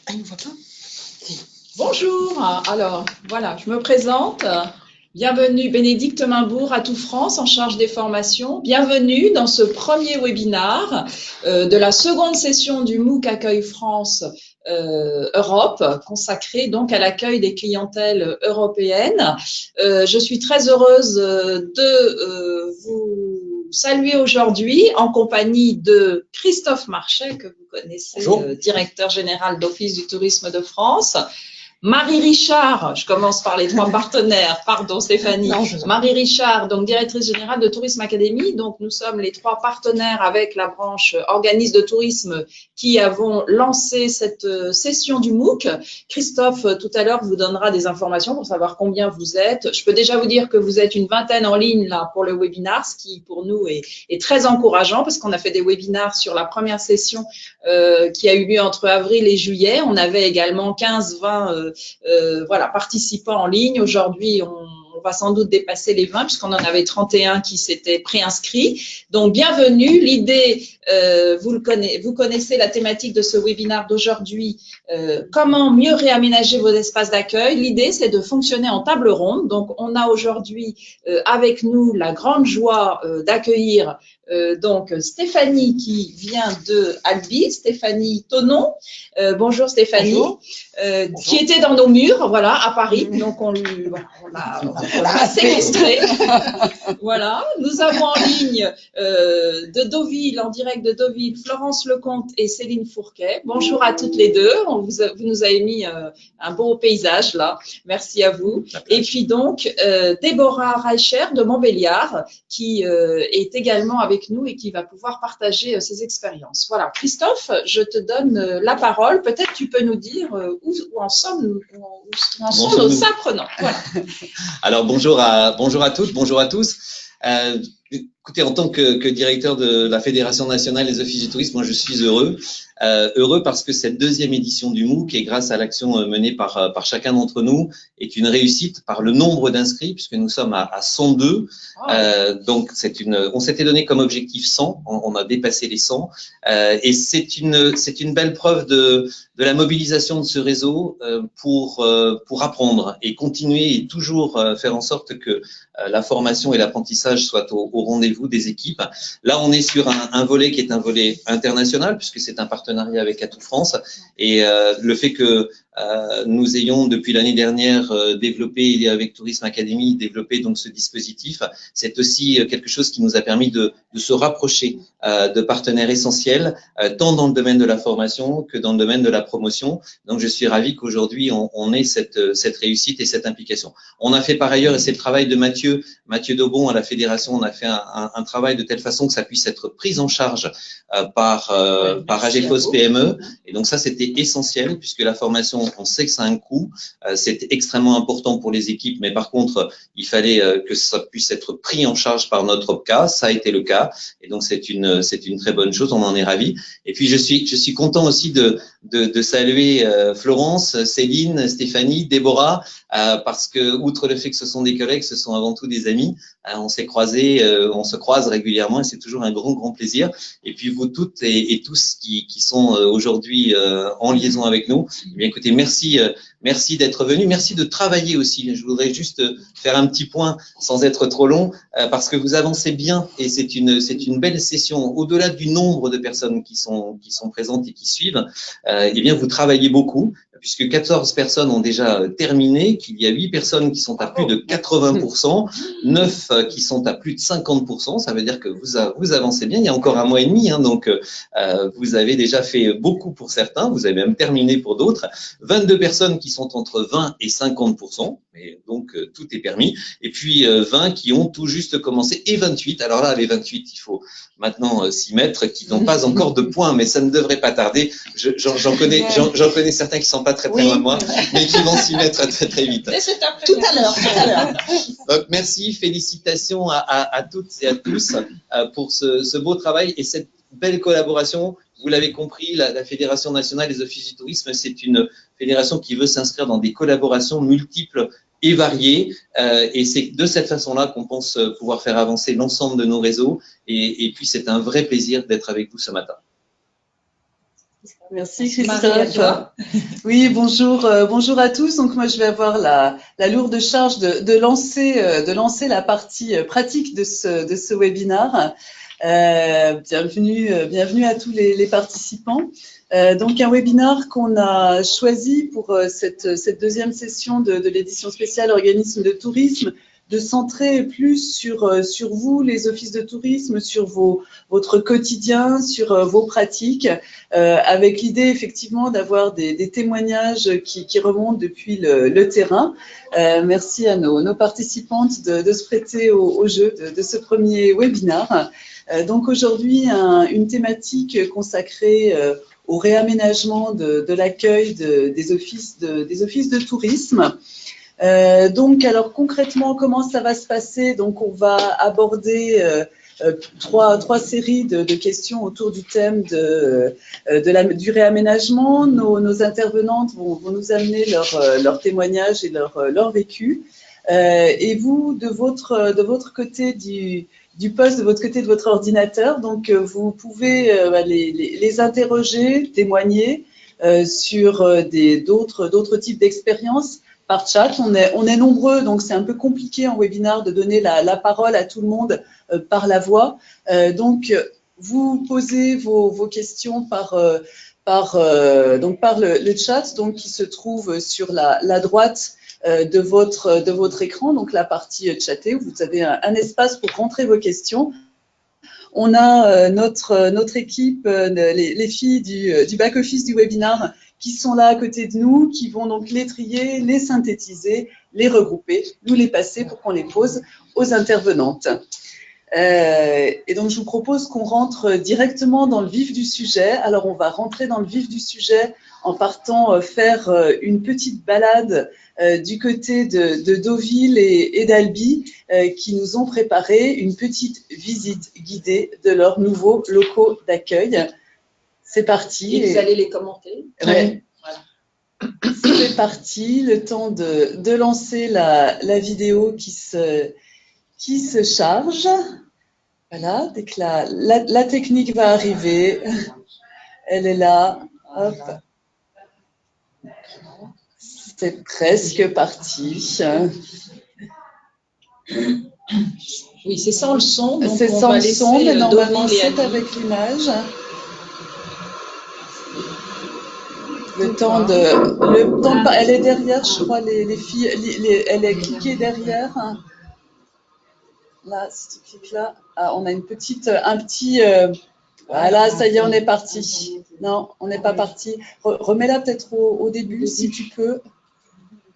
Ah, il ne voit pas? Bonjour, alors voilà, je me présente. Bienvenue, Bénédicte Mainbourg, Atout France, en charge des formations. Bienvenue dans ce premier webinaire de la seconde session du MOOC Accueil France Europe, consacré donc à l'accueil des clientèles européennes. Je suis très heureuse de vous saluer aujourd'hui en compagnie de Christophe Marchais, que vous connaissez, directeur général d'Office du tourisme de France. Marie Richard, je commence par les trois partenaires, pardon Stéphanie. Marie Richard, donc directrice générale de Tourisme Academy. Donc nous sommes les trois partenaires avec la branche organisme de tourisme qui avons lancé cette session du MOOC. Christophe, tout à l'heure, vous donnera des informations pour savoir combien vous êtes. Je peux déjà vous dire que vous êtes une vingtaine en ligne là pour le webinaire, ce qui pour nous est très encourageant parce qu'on a fait des webinaires sur la première session qui a eu lieu entre avril et juillet. On avait également 15-20 voilà, participants en ligne. Aujourd'hui, on va sans doute dépasser les 20 puisqu'on en avait 31 qui s'étaient préinscrits. Donc, bienvenue. L'idée, vous connaissez la thématique de ce webinaire d'aujourd'hui, comment mieux réaménager vos espaces d'accueil. L'idée, c'est de fonctionner en table ronde. Donc, on a aujourd'hui avec nous la grande joie d'accueillir donc Stéphanie qui vient de Albi, Stéphanie Tonon. Bonjour Stéphanie. Bonjour. Qui était dans nos murs, voilà, à Paris. Donc on l'a séquestré. Voilà. Nous avons en ligne de Deauville, en direct de Deauville, Florence Lecomte et Céline Fourquet. Bonjour à toutes les deux. Vous nous avez mis un beau paysage là. Merci à vous. Et puis donc Déborah Reicher de Montbéliard qui est également avec nous et qui va pouvoir partager ses expériences. Voilà. Christophe, je te donne la parole. Peut-être tu peux nous dire où en sont nos apprenants. Voilà. Alors bonjour à toutes, bonjour à tous. Écoutez, en tant que directeur de la Fédération nationale des offices du tourisme, moi je suis heureux. Heureux parce que cette deuxième édition du MOOC, et grâce à l'action menée par chacun d'entre nous, est une réussite par le nombre d'inscrits, puisque nous sommes à 102. Donc on s'était donné comme objectif 100, on a dépassé les 100. Et c'est une belle preuve de la mobilisation de ce réseau pour apprendre et continuer et toujours faire en sorte que la formation et l'apprentissage soient au rendez-vous des équipes. Là, on est sur un volet qui est un volet international, puisque c'est un partenariat avec Atout France. Et le fait que nous ayons depuis l'année dernière développé avec Tourisme Academy développé donc ce dispositif, c'est aussi quelque chose qui nous a permis de se rapprocher de partenaires essentiels, tant dans le domaine de la formation que dans le domaine de la promotion. Donc je suis ravi qu'aujourd'hui on ait cette réussite et cette implication. On a fait par ailleurs, et c'est le travail de Mathieu Daubon à la fédération, on a fait un travail de telle façon que ça puisse être pris en charge par AGFOS PME. Et donc ça, c'était essentiel puisque la formation, on sait que ça a un coût. C'est extrêmement important pour les équipes, mais par contre, il fallait que ça puisse être pris en charge par notre OPCA. Ça a été le cas. Et donc, c'est une très bonne chose. On en est ravis. Et puis, je suis content aussi de saluer Florence, Céline, Stéphanie, Déborah, parce que, outre le fait que ce sont des collègues, ce sont avant tout des amis. On s'est croisés, on se croise régulièrement et c'est toujours un grand plaisir. Et puis vous toutes et tous qui sont aujourd'hui en liaison avec nous, eh bien écoutez, merci d'être venus, merci de travailler aussi. Je voudrais juste faire un petit point sans être trop long, parce que vous avancez bien et c'est une belle session. Au-delà du nombre de personnes qui sont présentes et qui suivent, eh bien vous travaillez beaucoup, puisque 14 personnes ont déjà terminé, qu'il y a 8 personnes qui sont à plus de 80%, 9 qui sont à plus de 50%, ça veut dire que vous avancez bien, il y a encore un mois et demi, hein, donc vous avez déjà fait beaucoup pour certains, vous avez même terminé pour d'autres, 22 personnes qui sont entre 20 et 50%, et donc tout est permis, et puis 20 qui ont tout juste commencé, et 28, alors là les 28, il faut maintenant s'y mettre, qui n'ont pas encore de points, mais ça ne devrait pas tarder, j'en connais certains qui sont pas très loin de moi, mais qui vont s'y mettre très vite. Tout à l'heure. Donc merci, félicitations à toutes et à tous pour ce beau travail et cette belle collaboration. Vous l'avez compris, la Fédération nationale des offices du tourisme, c'est une fédération qui veut s'inscrire dans des collaborations multiples et variées. Et c'est de cette façon-là qu'on pense pouvoir faire avancer l'ensemble de nos réseaux. Et puis c'est un vrai plaisir d'être avec vous ce matin. Merci Marie, à Christophe. toi. Oui, bonjour, bonjour à tous. Donc moi je vais avoir la lourde charge de lancer la partie pratique de ce webinaire. Bienvenue à tous les participants. Donc un webinaire qu'on a choisi pour cette deuxième session de l'édition spéciale organisme de tourisme, de centrer plus sur vous, les offices de tourisme, sur votre quotidien, sur vos pratiques, avec l'idée effectivement d'avoir des témoignages qui remontent depuis le terrain. Merci à nos participantes de se prêter au jeu de ce premier webinaire. Donc aujourd'hui, une thématique consacrée au réaménagement de l'accueil des offices de tourisme. Donc, alors concrètement, comment ça va se passer? Donc, on va aborder trois séries de questions autour du thème du réaménagement. Nos intervenantes vont nous amener leur témoignage et leur vécu. Et vous, de votre côté du poste, de votre côté de votre ordinateur, donc vous pouvez les interroger, témoigner sur d'autres types d'expériences par chat. On est nombreux, donc c'est un peu compliqué en webinaire de donner la parole à tout le monde par la voix. Donc, vous posez vos questions par le chat, donc qui se trouve sur la droite de votre écran, donc la partie chattée, où vous avez un espace pour rentrer vos questions. On a notre équipe, les filles du back-office du webinaire qui sont là à côté de nous, qui vont donc les trier, les synthétiser, les regrouper, nous les passer pour qu'on les pose aux intervenantes. Et donc, je vous propose qu'on rentre directement dans le vif du sujet. Alors, on va rentrer dans le vif du sujet en partant faire une petite balade du côté de Deauville et d'Albi, qui nous ont préparé une petite visite guidée de leurs nouveaux locaux d'accueil. C'est parti. Et vous allez les commenter. Ouais. Voilà. C'est parti, le temps de lancer la vidéo qui se charge. Voilà, dès que la technique va arriver, elle est là. Hop. C'est presque parti. Oui, c'est sans le son. C'est sans le son, mais normalement c'est avec l'image. Elle est derrière, je crois, les filles. Elle est cliquée derrière. Là, si tu cliques là, on a un petit. Voilà, ça y est, on est parti. Non, on n'est pas parti. Remets-la peut-être au début, si tu peux.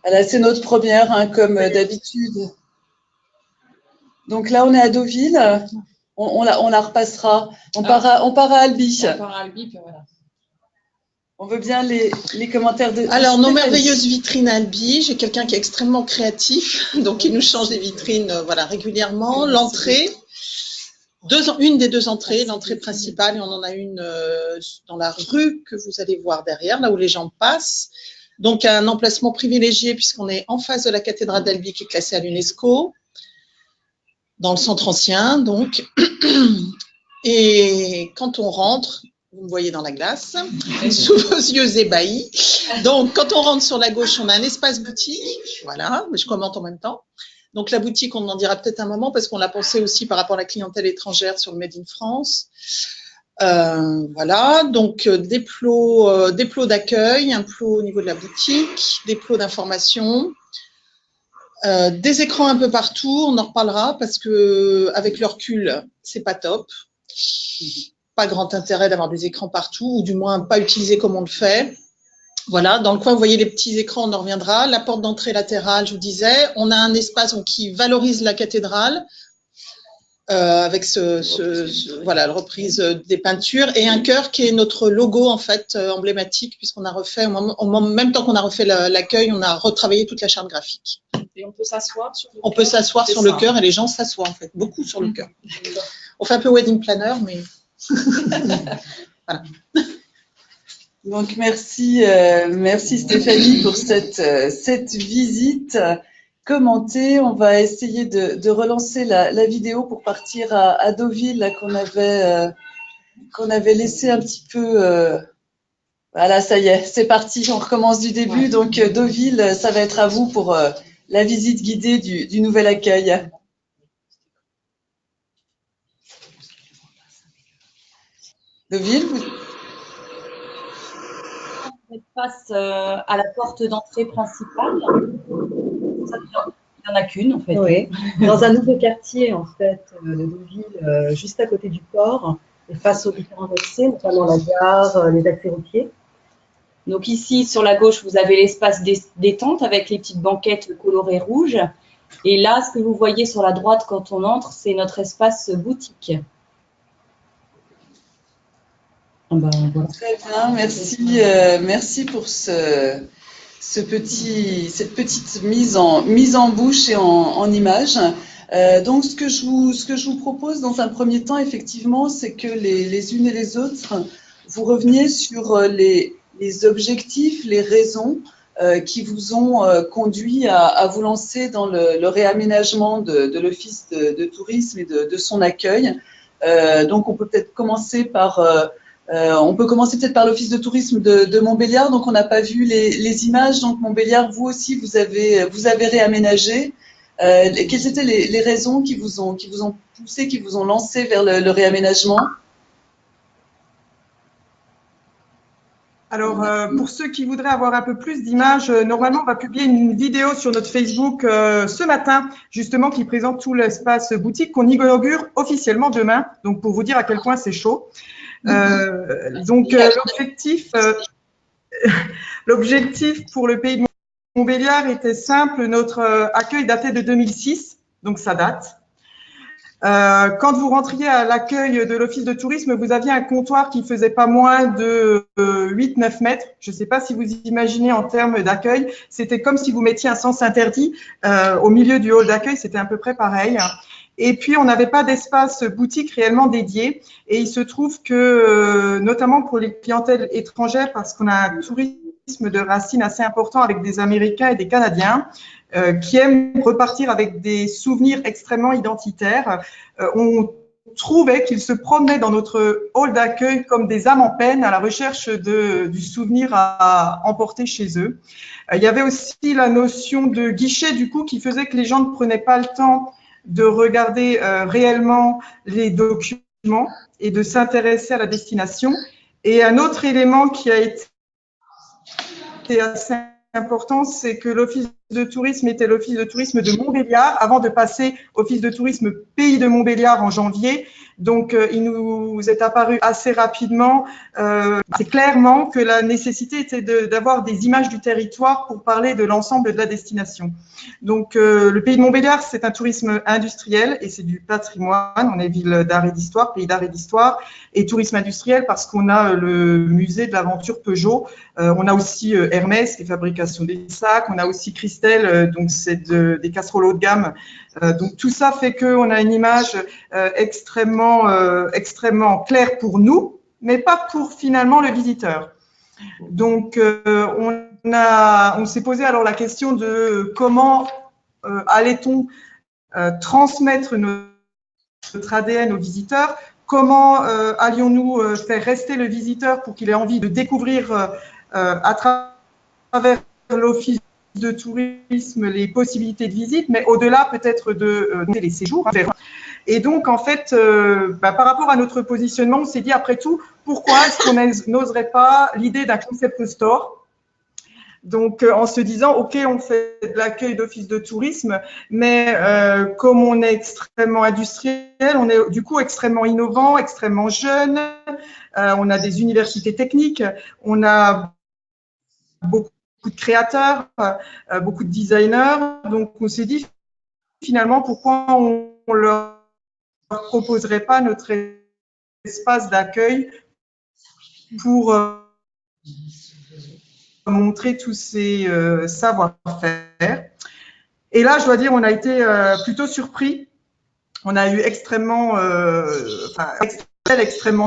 Voilà, c'est notre première, comme d'habitude. Donc là, on est à Deauville. On la repassera. On part à Albi. On part à Albi, puis voilà. On veut bien les commentaires de. Alors, nos merveilleuses vitrines Albi, j'ai quelqu'un qui est extrêmement créatif, donc il nous change des vitrines régulièrement. L'entrée, une des deux entrées, l'entrée principale, et on en a une dans la rue que vous allez voir derrière, là où les gens passent. Donc, un emplacement privilégié puisqu'on est en face de la cathédrale d'Albi qui est classée à l'UNESCO, dans le centre ancien, donc. Et quand on rentre, vous me voyez dans la glace, sous vos yeux ébahis. Donc, quand on rentre sur la gauche, on a un espace boutique. Voilà, mais je commente en même temps. Donc, la boutique, on en dira peut-être un moment parce qu'on l'a pensé aussi par rapport à la clientèle étrangère sur le Made in France. Voilà, donc des plots d'accueil, un plot au niveau de la boutique, des plots d'information, des écrans un peu partout. On en reparlera parce que avec le recul, c'est pas top. Pas grand intérêt d'avoir des écrans partout, ou du moins pas utilisés comme on le fait. Voilà, dans le coin, vous voyez les petits écrans, on en reviendra. La porte d'entrée latérale, je vous disais. On a un espace qui valorise la cathédrale avec la reprise des peintures, et un cœur qui est notre logo en fait emblématique, puisqu'on a refait, au même temps qu'on a refait l'accueil, on a retravaillé toute la charte graphique. Et on peut s'asseoir sur le cœur. On peut s'asseoir sur le cœur, et les gens s'assoient en fait, beaucoup sur le cœur. On fait un peu wedding planner, mais... Voilà. Donc merci Stéphanie pour cette visite commentée. On va essayer de relancer la vidéo pour partir à Deauville, là, qu'on avait laissé un petit peu Voilà, ça y est, c'est parti, on recommence du début. Ouais. Donc, Deauville, ça va être à vous pour la visite guidée du nouvel accueil. Deauville, Face à la porte d'entrée principale. Il n'y en a qu'une, en fait. Oui, dans un nouveau quartier, en fait, de Deauville, juste à côté du port, et face aux différents accès, notamment la gare, les accès routiers. Donc ici, sur la gauche, vous avez l'espace détente avec les petites banquettes colorées rouges. Et là, ce que vous voyez sur la droite quand on entre, c'est notre espace boutique. voilà. Très bien, merci, merci pour cette petite mise en bouche et en image. Donc, ce que je vous propose dans un premier temps, effectivement, c'est que les unes et les autres, vous reveniez sur les objectifs, les raisons qui vous ont conduit à vous lancer dans le réaménagement de l'Office de tourisme et de son accueil. Donc, on peut peut-être commencer par peut-être par l'Office de tourisme de Montbéliard. Donc, on n'a pas vu les images. Donc, Montbéliard, vous aussi, vous avez réaménagé. Quelles étaient les raisons qui vous ont poussé, qui vous ont lancé vers le réaménagement? Alors, pour ceux qui voudraient avoir un peu plus d'images, normalement, on va publier une vidéo sur notre Facebook ce matin, justement, qui présente tout l'espace boutique qu'on inaugure officiellement demain. Donc, pour vous dire à quel point c'est chaud. L'objectif pour le pays de Montbéliard était simple. Notre accueil datait de 2006, donc ça date. Quand vous rentriez à l'accueil de l'Office de tourisme, vous aviez un comptoir qui faisait pas moins de 8-9 mètres. Je ne sais pas si vous imaginez en termes d'accueil. C'était comme si vous mettiez un sens interdit au milieu du hall d'accueil. C'était à peu près pareil. Et puis, on n'avait pas d'espace boutique réellement dédié. Et il se trouve que, notamment pour les clientèles étrangères, parce qu'on a un tourisme de racines assez important avec des Américains et des Canadiens, qui aiment repartir avec des souvenirs extrêmement identitaires. On trouvait qu'ils se promenaient dans notre hall d'accueil comme des âmes en peine à la recherche du souvenir à emporter chez eux. Il y avait aussi la notion de guichet, du coup, qui faisait que les gens ne prenaient pas le temps de regarder réellement les documents et de s'intéresser à la destination. Et un autre élément qui a été assez important, c'est que l'Office de tourisme était l'Office de tourisme de Montbéliard avant de passer Office de tourisme Pays de Montbéliard en janvier. Donc, il nous est apparu assez rapidement, assez clairement, que la nécessité était d'avoir des images du territoire pour parler de l'ensemble de la destination. Donc, le Pays de Montbéliard, c'est un tourisme industriel et c'est du patrimoine. On est ville d'art et d'histoire, pays d'art et d'histoire, et tourisme industriel parce qu'on a le musée de l'aventure Peugeot. On a aussi Hermès, qui est fabrication des sacs. On a aussi Christelle, donc c'est des casseroles haut de gamme. Donc tout ça fait qu'on a une image extrêmement claire pour nous, mais pas pour finalement le visiteur. Donc on s'est posé alors la question de comment allait-on transmettre notre ADN aux visiteurs. Comment allions-nous faire rester le visiteur pour qu'il ait envie de découvrir à travers l'Office de tourisme les possibilités de visite, mais au-delà peut-être de les séjours. Et donc, en fait, par rapport à notre positionnement, on s'est dit, après tout, pourquoi est-ce qu'on n'oserait pas l'idée d'un concept store? Donc, en se disant, OK, on fait de l'accueil d'office de tourisme, mais comme on est extrêmement industriel, on est du coup extrêmement innovant, extrêmement jeune, on a des universités techniques, on a beaucoup de créateurs, beaucoup de designers. Donc, on s'est dit, finalement, pourquoi on leur proposerait pas notre espace d'accueil pour montrer tous ces savoir-faire. Et là, je dois dire, on a été plutôt surpris. On a eu extrêmement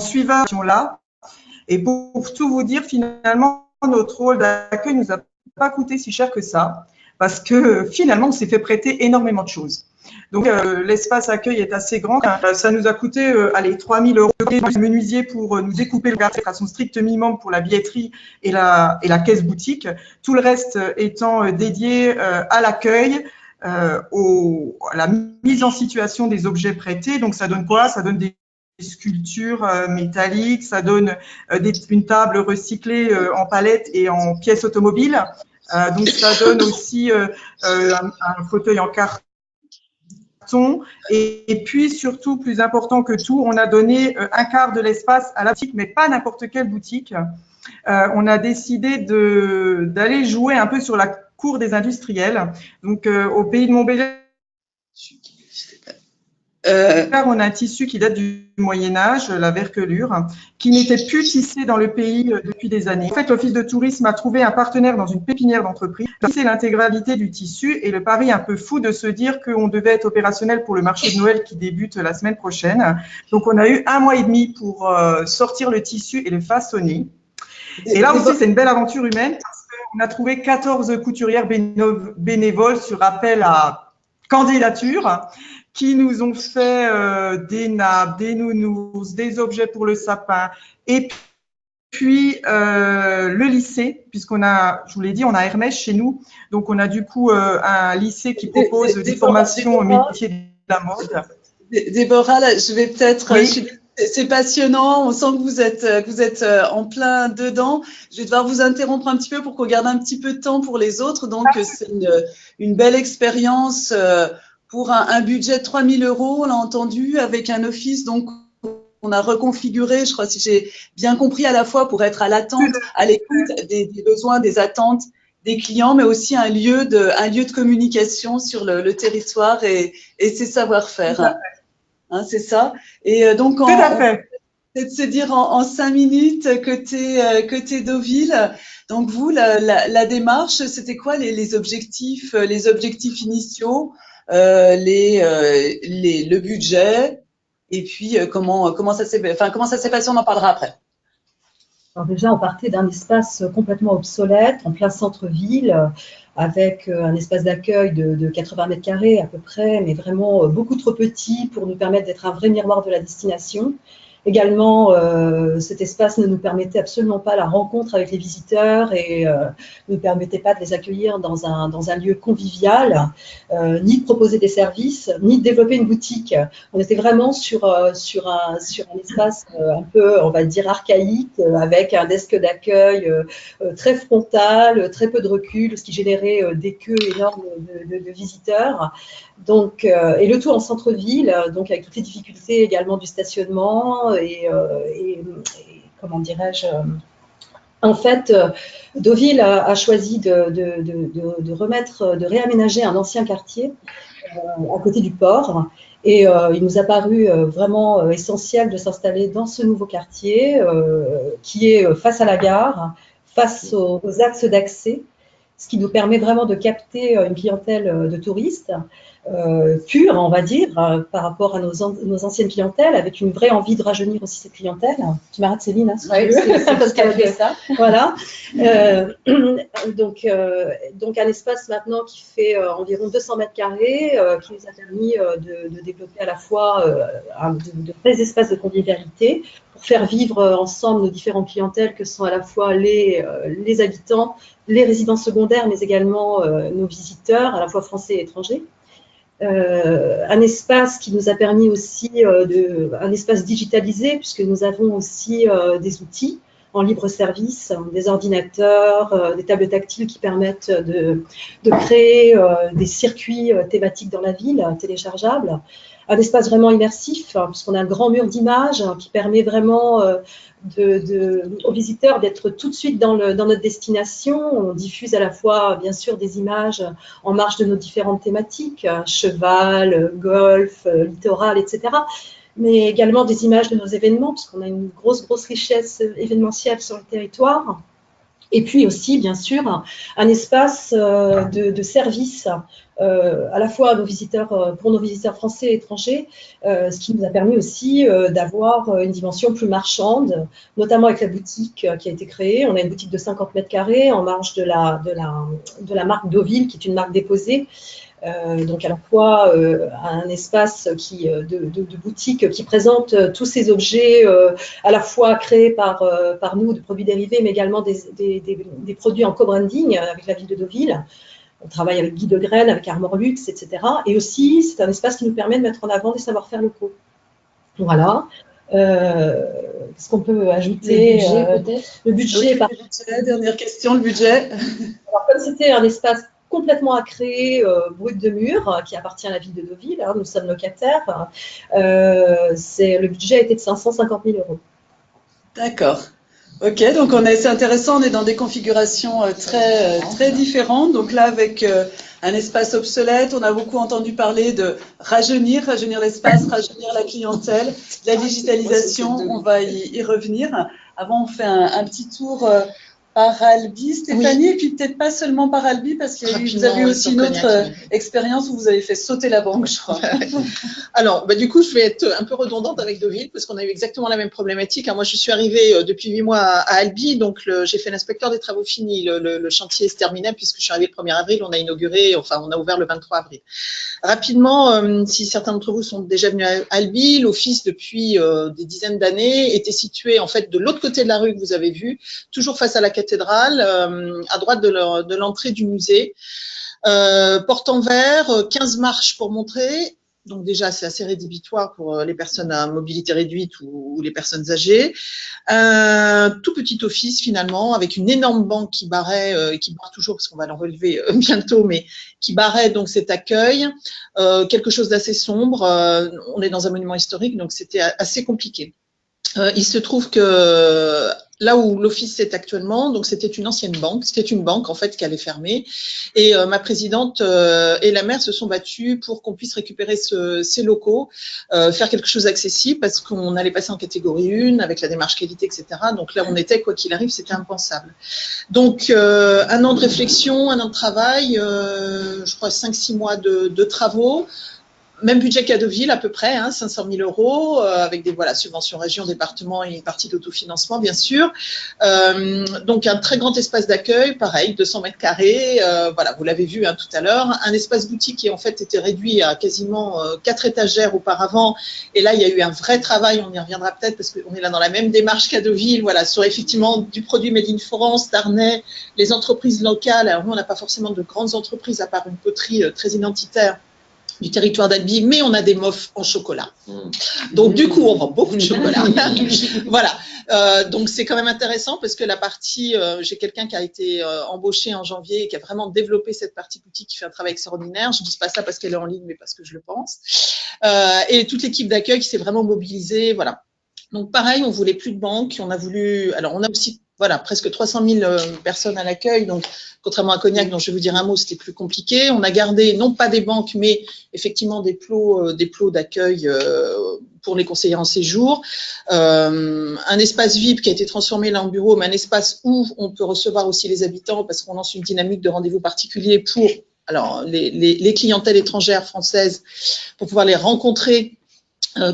suiveurs là. Et pour tout vous dire, finalement, notre rôle d'accueil nous a pas coûté si cher que ça, parce que finalement, on s'est fait prêter énormément de choses. Donc, l'espace accueil est assez grand. Ça nous a coûté, 3 000 € de menuisier pour nous découper le de façon stricte minimum pour la billetterie et la caisse boutique. Tout le reste étant dédié à l'accueil, à la mise en situation des objets prêtés. Donc, ça donne quoi? Ça donne des sculptures métalliques, ça donne une table recyclée en palettes et en pièces automobiles. Donc, ça donne aussi un fauteuil en carton. Et puis, surtout, plus important que tout, on a donné un quart de l'espace à la boutique, mais pas n'importe quelle boutique. On a décidé d'aller jouer un peu sur la cour des industriels. Donc, au pays de Montbéliard, on a un tissu qui date du Moyen-Âge, la verquelure, qui n'était plus tissé dans le pays depuis des années. En fait, l'Office de tourisme a trouvé un partenaire dans une pépinière d'entreprise, c'est l'intégralité du tissu et le pari un peu fou de se dire qu'on devait être opérationnel pour le marché de Noël qui débute la semaine prochaine. Donc, on a eu 1 mois et demi pour sortir le tissu et le façonner. Et là aussi, c'est une belle aventure humaine parce qu'on a trouvé 14 couturières bénévoles sur appel à candidature qui nous ont fait des nappes, des nounous, des objets pour le sapin. Et puis, le lycée, puisqu'on a, je vous l'ai dit, on a Hermès chez nous. Donc, on a du coup un lycée qui propose des formations au métier de la mode. Déborah, là, je vais peut-être… Oui. C'est passionnant, on sent que vous êtes en plein dedans. Je vais devoir vous interrompre un petit peu pour qu'on garde un petit peu de temps pour les autres. Donc, c'est une belle expérience pour un budget de 3 000 €, on l'a entendu, avec un office donc on a reconfiguré, je crois, si j'ai bien compris, à la fois pour être à l'attente, à l'écoute des besoins, des attentes des clients, mais aussi un lieu de communication sur le territoire et ses savoir-faire. Hein, c'est ça. Et donc, tout à fait. C'est de se dire en 5 minutes que t'es Deauville. Donc vous, la démarche, c'était quoi les objectifs initiaux, le budget, et puis comment ça s'est passé, on en parlera après. Alors déjà, on partait d'un espace complètement obsolète, en plein centre-ville, avec un espace d'accueil de 80 mètres carrés à peu près, mais vraiment beaucoup trop petit pour nous permettre d'être un vrai miroir de la destination. Également, cet espace ne nous permettait absolument pas la rencontre avec les visiteurs et ne permettait pas de les accueillir dans un lieu convivial, ni de proposer des services, ni de développer une boutique. On était vraiment sur un espace un peu, on va dire, archaïque, avec un desk d'accueil très frontal, très peu de recul, ce qui générait des queues énormes de visiteurs. Donc, et le tout en centre-ville, donc avec toutes les difficultés également du stationnement et comment dirais-je, en fait, Deauville a choisi de réaménager un ancien quartier à côté du port. Et il nous a paru vraiment essentiel de s'installer dans ce nouveau quartier qui est face à la gare, face aux axes d'accès, ce qui nous permet vraiment de capter une clientèle de touristes pure, on va dire, par rapport à nos anciennes clientèles, avec une vraie envie de rajeunir aussi cette clientèle. Tu m'arrêtes, Céline, hein, si tu veux. C'est parce qu'elle a fait ça. Voilà. Donc, un espace maintenant qui fait environ 200 mètres carrés, qui nous a permis de développer à la fois de vrais espaces de convivialité pour faire vivre ensemble nos différentes clientèles que sont à la fois les habitants, les résidents secondaires, mais également nos visiteurs, à la fois français et étrangers. Un espace qui nous a permis aussi un espace digitalisé, puisque nous avons aussi des outils en libre service, des ordinateurs, des tables tactiles qui permettent de créer des circuits thématiques dans la ville, téléchargeables. Un espace vraiment immersif, puisqu'on a un grand mur d'images qui permet vraiment aux visiteurs d'être tout de suite dans notre destination. On diffuse à la fois, bien sûr, des images en marge de nos différentes thématiques, cheval, golf, littoral, etc., mais également des images de nos événements, puisqu'on a une grosse richesse événementielle sur le territoire. Et puis aussi, bien sûr, un espace de service à la fois à nos visiteurs, pour nos visiteurs français et étrangers, ce qui nous a permis aussi d'avoir une dimension plus marchande, notamment avec la boutique qui a été créée. On a une boutique de 50 mètres carrés en marge de la marque Deauville, qui est une marque déposée, Donc à la fois un espace de boutique qui présente tous ces objets à la fois créés par nous, de produits dérivés, mais également des produits en co-branding avec la ville de Deauville. On travaille avec Guy Degraine, avec Armor Luxe, etc. Et aussi, c'est un espace qui nous permet de mettre en avant des savoir-faire locaux. Voilà. Qu'est-ce qu'on peut ajouter? Le budget, peut-être? Le budget, le budget, dernière question, le budget. Alors, comme c'était un espace complètement à créer, brut de mur, qui appartient à la ville de Deauville, hein, nous sommes locataires, le budget a été de 550 000 €. D'accord. Ok, donc c'est intéressant, on est dans des configurations très différentes. Donc là, avec un espace obsolète, on a beaucoup entendu parler de rajeunir l'espace, rajeunir la clientèle, la digitalisation, on va y revenir. Avant, on fait un petit tour par Albi, Stéphanie, et puis peut-être pas seulement par Albi, parce que vous avez aussi une autre expérience où vous avez fait sauter la banque, je crois. Alors, du coup, je vais être un peu redondante avec Deauville, parce qu'on a eu exactement la même problématique. Moi, je suis arrivée depuis 8 mois à Albi, donc j'ai fait l'inspecteur des travaux finis. Le chantier se terminait, puisque je suis arrivée le 1er avril, on a ouvert le 23 avril. Rapidement, si certains d'entre vous sont déjà venus à Albi, l'office, depuis des dizaines d'années, était situé en fait de l'autre côté de la rue que vous avez vu, toujours face à la cathédrale, à droite de l'entrée du musée. Porte en verre, 15 marches pour montrer. Donc déjà, c'est assez rédhibitoire pour les personnes à mobilité réduite ou les personnes âgées. Tout petit office finalement, avec une énorme banque qui barrait, qui barre toujours parce qu'on va l'en relever bientôt, mais qui barrait donc cet accueil. Quelque chose d'assez sombre. On est dans un monument historique, donc c'était assez compliqué. Il se trouve que là où l'office est actuellement, donc c'était une ancienne banque, c'était une banque en fait qui allait fermer, et ma présidente et la maire se sont battues pour qu'on puisse récupérer ces locaux, faire quelque chose d'accessible parce qu'on allait passer en catégorie 1 avec la démarche qualité, etc. Donc là on était, quoi qu'il arrive, c'était impensable. Donc un an de réflexion, un an de travail, je crois 5-6 mois de travaux. Même budget qu'à Deauville à peu près, 500 000 €, avec des subventions région, département et une partie d'autofinancement bien sûr. Donc un très grand espace d'accueil, pareil, 200 mètres carrés. Vous l'avez vu tout à l'heure. Un espace boutique qui en fait était réduit à quasiment 4 étagères auparavant. Et là, il y a eu un vrai travail, on y reviendra peut-être parce qu'on est là dans la même démarche qu'à Deauville, sur effectivement du produit Made in France, Darnay, les entreprises locales. Alors nous, on n'a pas forcément de grandes entreprises à part une poterie très identitaire du territoire d'Albi, mais on a des mofs en chocolat. Donc, du coup, on vend beaucoup de chocolat. Voilà. Donc, c'est quand même intéressant parce que la partie, j'ai quelqu'un qui a été embauché en janvier et qui a vraiment développé cette partie boutique qui fait un travail extraordinaire. Je ne dis pas ça parce qu'elle est en ligne, mais parce que je le pense. Et toute l'équipe d'accueil qui s'est vraiment mobilisée. Voilà. Donc, pareil, on voulait plus de banques. On a voulu, alors, on a aussi presque 300 000 personnes à l'accueil. Donc, contrairement à Cognac, dont je vais vous dire un mot, c'était plus compliqué. On a gardé, non pas des banques, mais effectivement des plots d'accueil pour les conseillers en séjour. Un espace VIP qui a été transformé là en bureau, mais un espace où on peut recevoir aussi les habitants parce qu'on lance une dynamique de rendez-vous particulier pour les clientèles étrangères françaises, pour pouvoir les rencontrer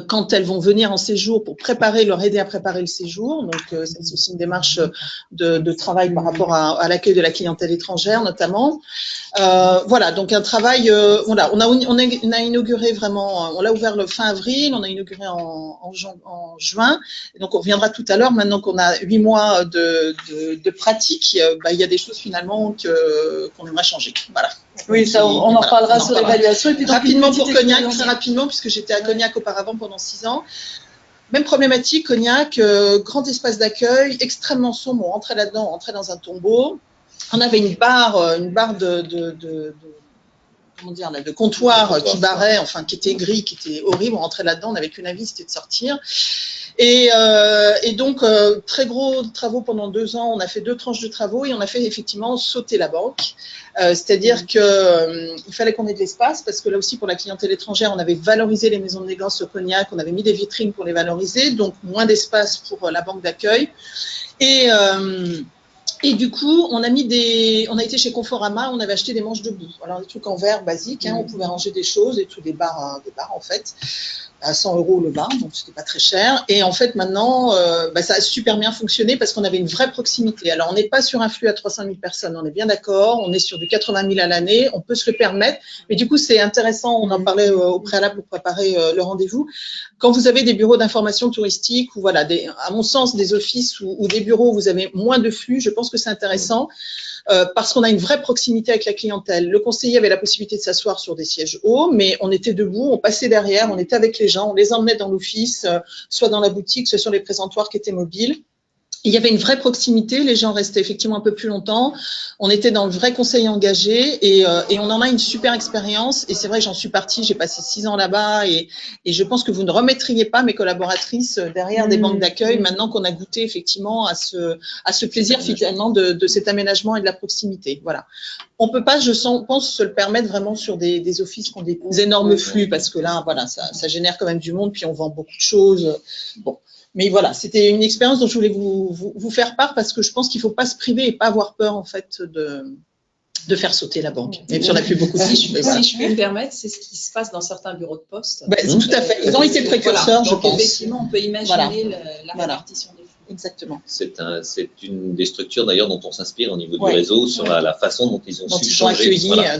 quand elles vont venir en séjour pour leur aider à préparer le séjour. Donc, c'est aussi une démarche de travail par rapport à l'accueil de la clientèle étrangère, notamment. Donc un travail, on a inauguré vraiment, on l'a ouvert le fin avril, on a inauguré en juin. Et donc, on reviendra tout à l'heure, maintenant qu'on a 8 mois de pratique, il y a des choses finalement qu'on aimerait changer. Voilà. Oui, ça, on en reparlera sur l'évaluation. Rapidement pour Cognac, très rapidement, puisque j'étais à Cognac auparavant pendant 6 ans. Même problématique, Cognac, grand espace d'accueil, extrêmement sombre, on rentrait là-dedans, on rentrait dans un tombeau. On avait une barre de comptoir qui barrait, qui était gris, qui était horrible. On rentrait là-dedans, on n'avait qu'une envie, c'était de sortir. Et donc, très gros travaux pendant 2 ans. On a fait 2 tranches de travaux et on a fait effectivement sauter la banque. C'est-à-dire qu'il fallait qu'on ait de l'espace parce que là aussi, pour la clientèle étrangère, on avait valorisé les maisons de négoce au Cognac, on avait mis des vitrines pour les valoriser, donc moins d'espace pour la banque d'accueil. Et du coup, on a été chez Conforama, on avait acheté des manches de boue. Alors, des trucs en verre basiques, on pouvait ranger des choses et tout, des barres en fait. à 100 € le bar, donc c'était pas très cher. Et en fait, maintenant, ça a super bien fonctionné parce qu'on avait une vraie proximité. Alors, on n'est pas sur un flux à 300 000 personnes, on est bien d'accord. On est sur du 80 000 à l'année, on peut se le permettre. Mais du coup, c'est intéressant, on en parlait au préalable pour préparer le rendez-vous. Quand vous avez des bureaux d'information touristique ou voilà, à mon sens, des offices ou des bureaux où vous avez moins de flux, je pense que c'est intéressant. Parce qu'on a une vraie proximité avec la clientèle. Le conseiller avait la possibilité de s'asseoir sur des sièges hauts, mais on était debout, on passait derrière, on était avec les gens, on les emmenait dans l'office, soit dans la boutique, soit sur les présentoirs qui étaient mobiles. Il y avait une vraie proximité, les gens restaient effectivement un peu plus longtemps, on était dans le vrai conseil engagé et on en a une super expérience. Et c'est vrai, j'en suis partie, j'ai passé 6 ans là-bas et je pense que vous ne remettriez pas mes collaboratrices derrière des banques d'accueil maintenant qu'on a goûté effectivement à ce plaisir finalement de cet aménagement et de la proximité. Voilà. On peut pas, je pense, se le permettre vraiment sur des offices qui ont des énormes flux parce que là, voilà, ça génère quand même du monde, puis on vend beaucoup de choses. Bon. Mais voilà, c'était une expérience dont je voulais vous faire part parce que je pense qu'il ne faut pas se priver et pas avoir peur en fait de faire sauter la banque. Même si on n'a plus beaucoup de si je peux me permettre, c'est ce qui se passe dans certains bureaux de poste. Tout à fait. Ils ont été précurseurs, je pense. Effectivement, on peut imaginer la répartition des flux. Exactement. C'est une des structures d'ailleurs dont on s'inspire au niveau du réseau sur la façon dont ils ont su changer,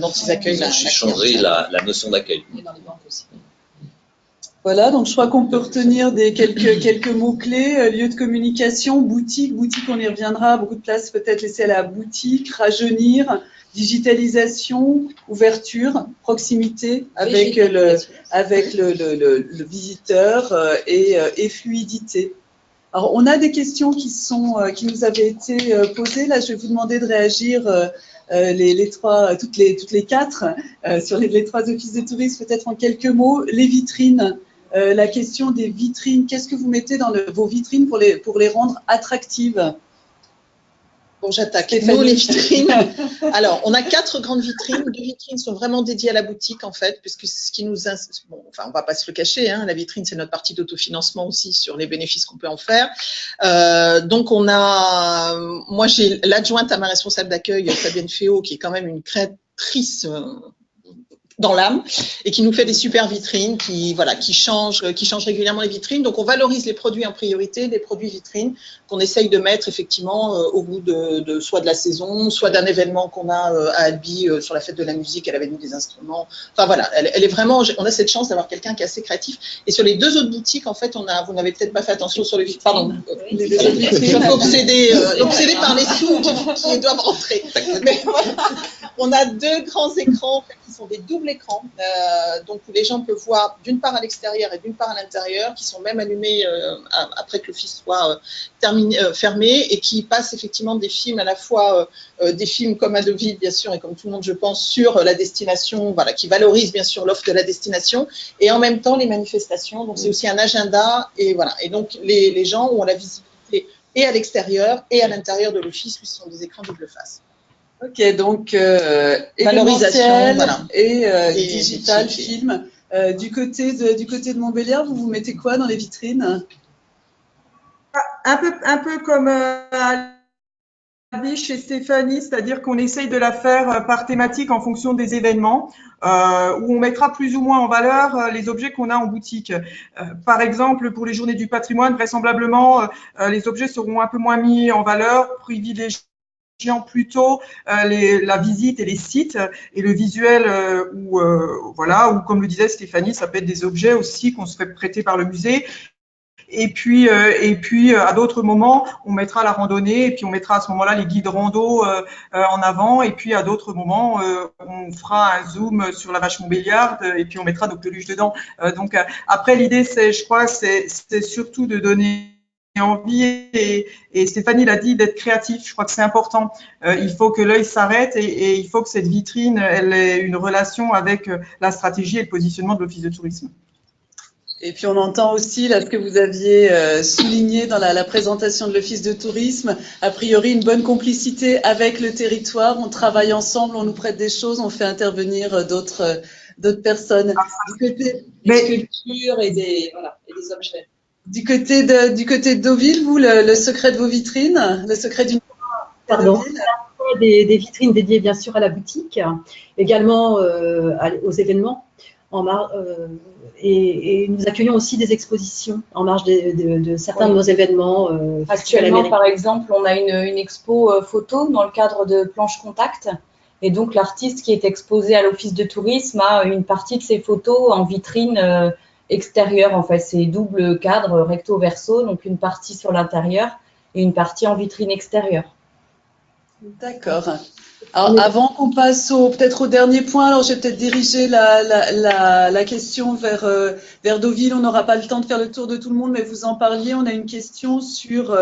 dont ils accueillent changer la notion d'accueil. Et dans les banques aussi. Voilà, donc je crois qu'on peut retenir quelques mots-clés, lieu de communication, boutique, on y reviendra, beaucoup de place peut-être laissée à la boutique, rajeunir, digitalisation, ouverture, proximité avec le visiteur et fluidité. Alors, on a des questions qui nous avaient été posées. Là, je vais vous demander de réagir toutes les quatre sur les 3 offices de tourisme, peut-être en quelques mots. Les vitrines. La question des vitrines, qu'est-ce que vous mettez dans vos vitrines pour les rendre attractives? Bon, j'attaque. Nous, les vitrines. Alors, on a 4 grandes vitrines. 2 vitrines sont vraiment dédiées à la boutique, en fait, puisque ce qui nous... Bon, enfin, on va pas se le cacher, hein, la vitrine, c'est notre partie d'autofinancement aussi sur les bénéfices qu'on peut en faire. Donc, moi, j'ai l'adjointe à ma responsable d'accueil, Fabienne Féot, qui est quand même une créatrice dans l'âme et qui nous fait des super vitrines qui changent régulièrement les vitrines. Donc, on valorise les produits en priorité, des produits vitrines qu'on essaye de mettre effectivement au bout soit de la saison, soit d'un événement qu'on a à Albi sur la fête de la musique. Elle avait mis des instruments. Enfin, voilà, elle est vraiment, on a cette chance d'avoir quelqu'un qui est assez créatif. Et sur les 2 autres boutiques, en fait, vous n'avez peut-être pas fait attention sur les pardon. Je suis un peu obsédée par les sous qui doivent rentrer. Mais voilà, on a 2 grands écrans qui sont des doubles écrans, donc où les gens peuvent voir d'une part à l'extérieur et d'une part à l'intérieur, qui sont même allumés après que l'office soit fermé et qui passent effectivement des films à la fois des films comme à Deauville bien sûr et comme tout le monde je pense sur la destination, voilà, qui valorise bien sûr l'offre de la destination et en même temps les manifestations. Donc c'est aussi un agenda et voilà. Et donc les gens ont la visibilité et à l'extérieur et à l'intérieur de l'office puisque ce sont des écrans double face. Ok, donc valorisation voilà. et digital, film. Du côté de Montbéliard, vous mettez quoi dans les vitrines? Un peu comme chez Stéphanie, c'est-à-dire qu'on essaye de la faire par thématique en fonction des événements, où on mettra plus ou moins en valeur les objets qu'on a en boutique. Par exemple, pour les journées du patrimoine, vraisemblablement, les objets seront un peu moins mis en valeur, privilégiés plutôt la visite et les sites et le visuel ou comme le disait Stéphanie, ça peut être des objets aussi qu'on se fait prêter par le musée. Et puis à d'autres moments, on mettra la randonnée et puis on mettra à ce moment-là les guides rando en avant. Et puis à d'autres moments, on fera un zoom sur la vache Montbéliarde et puis on mettra nos peluches dedans. Donc après, l'idée, je crois, c'est surtout de donner envie et Stéphanie l'a dit, d'être créatif. Je crois que c'est important. Il faut que l'œil s'arrête et il faut que cette vitrine, elle ait une relation avec la stratégie et le positionnement de l'office de tourisme. Et puis on entend aussi là ce que vous aviez souligné dans la présentation de l'office de tourisme, a priori une bonne complicité avec le territoire, on travaille ensemble, on nous prête des choses, on fait intervenir d'autres personnes. Du côté des sculptures et des objets. Du côté de Deauville, vous, le secret de vos vitrines, le secret d'une des vitrines dédiées bien sûr à la boutique, également aux événements. et nous accueillons aussi des expositions en marge de certains de nos événements. Actuellement, par exemple, on a une expo photo dans le cadre de Planche Contact. Et donc, l'artiste qui est exposé à l'Office de tourisme a une partie de ses photos en vitrine extérieure. En fait, c'est double cadre recto-verso, donc une partie sur l'intérieur et une partie en vitrine extérieure. D'accord. Alors, avant qu'on passe peut-être au dernier point, alors je vais peut-être diriger la question vers Deauville. On n'aura pas le temps de faire le tour de tout le monde, mais vous en parliez. On a une question sur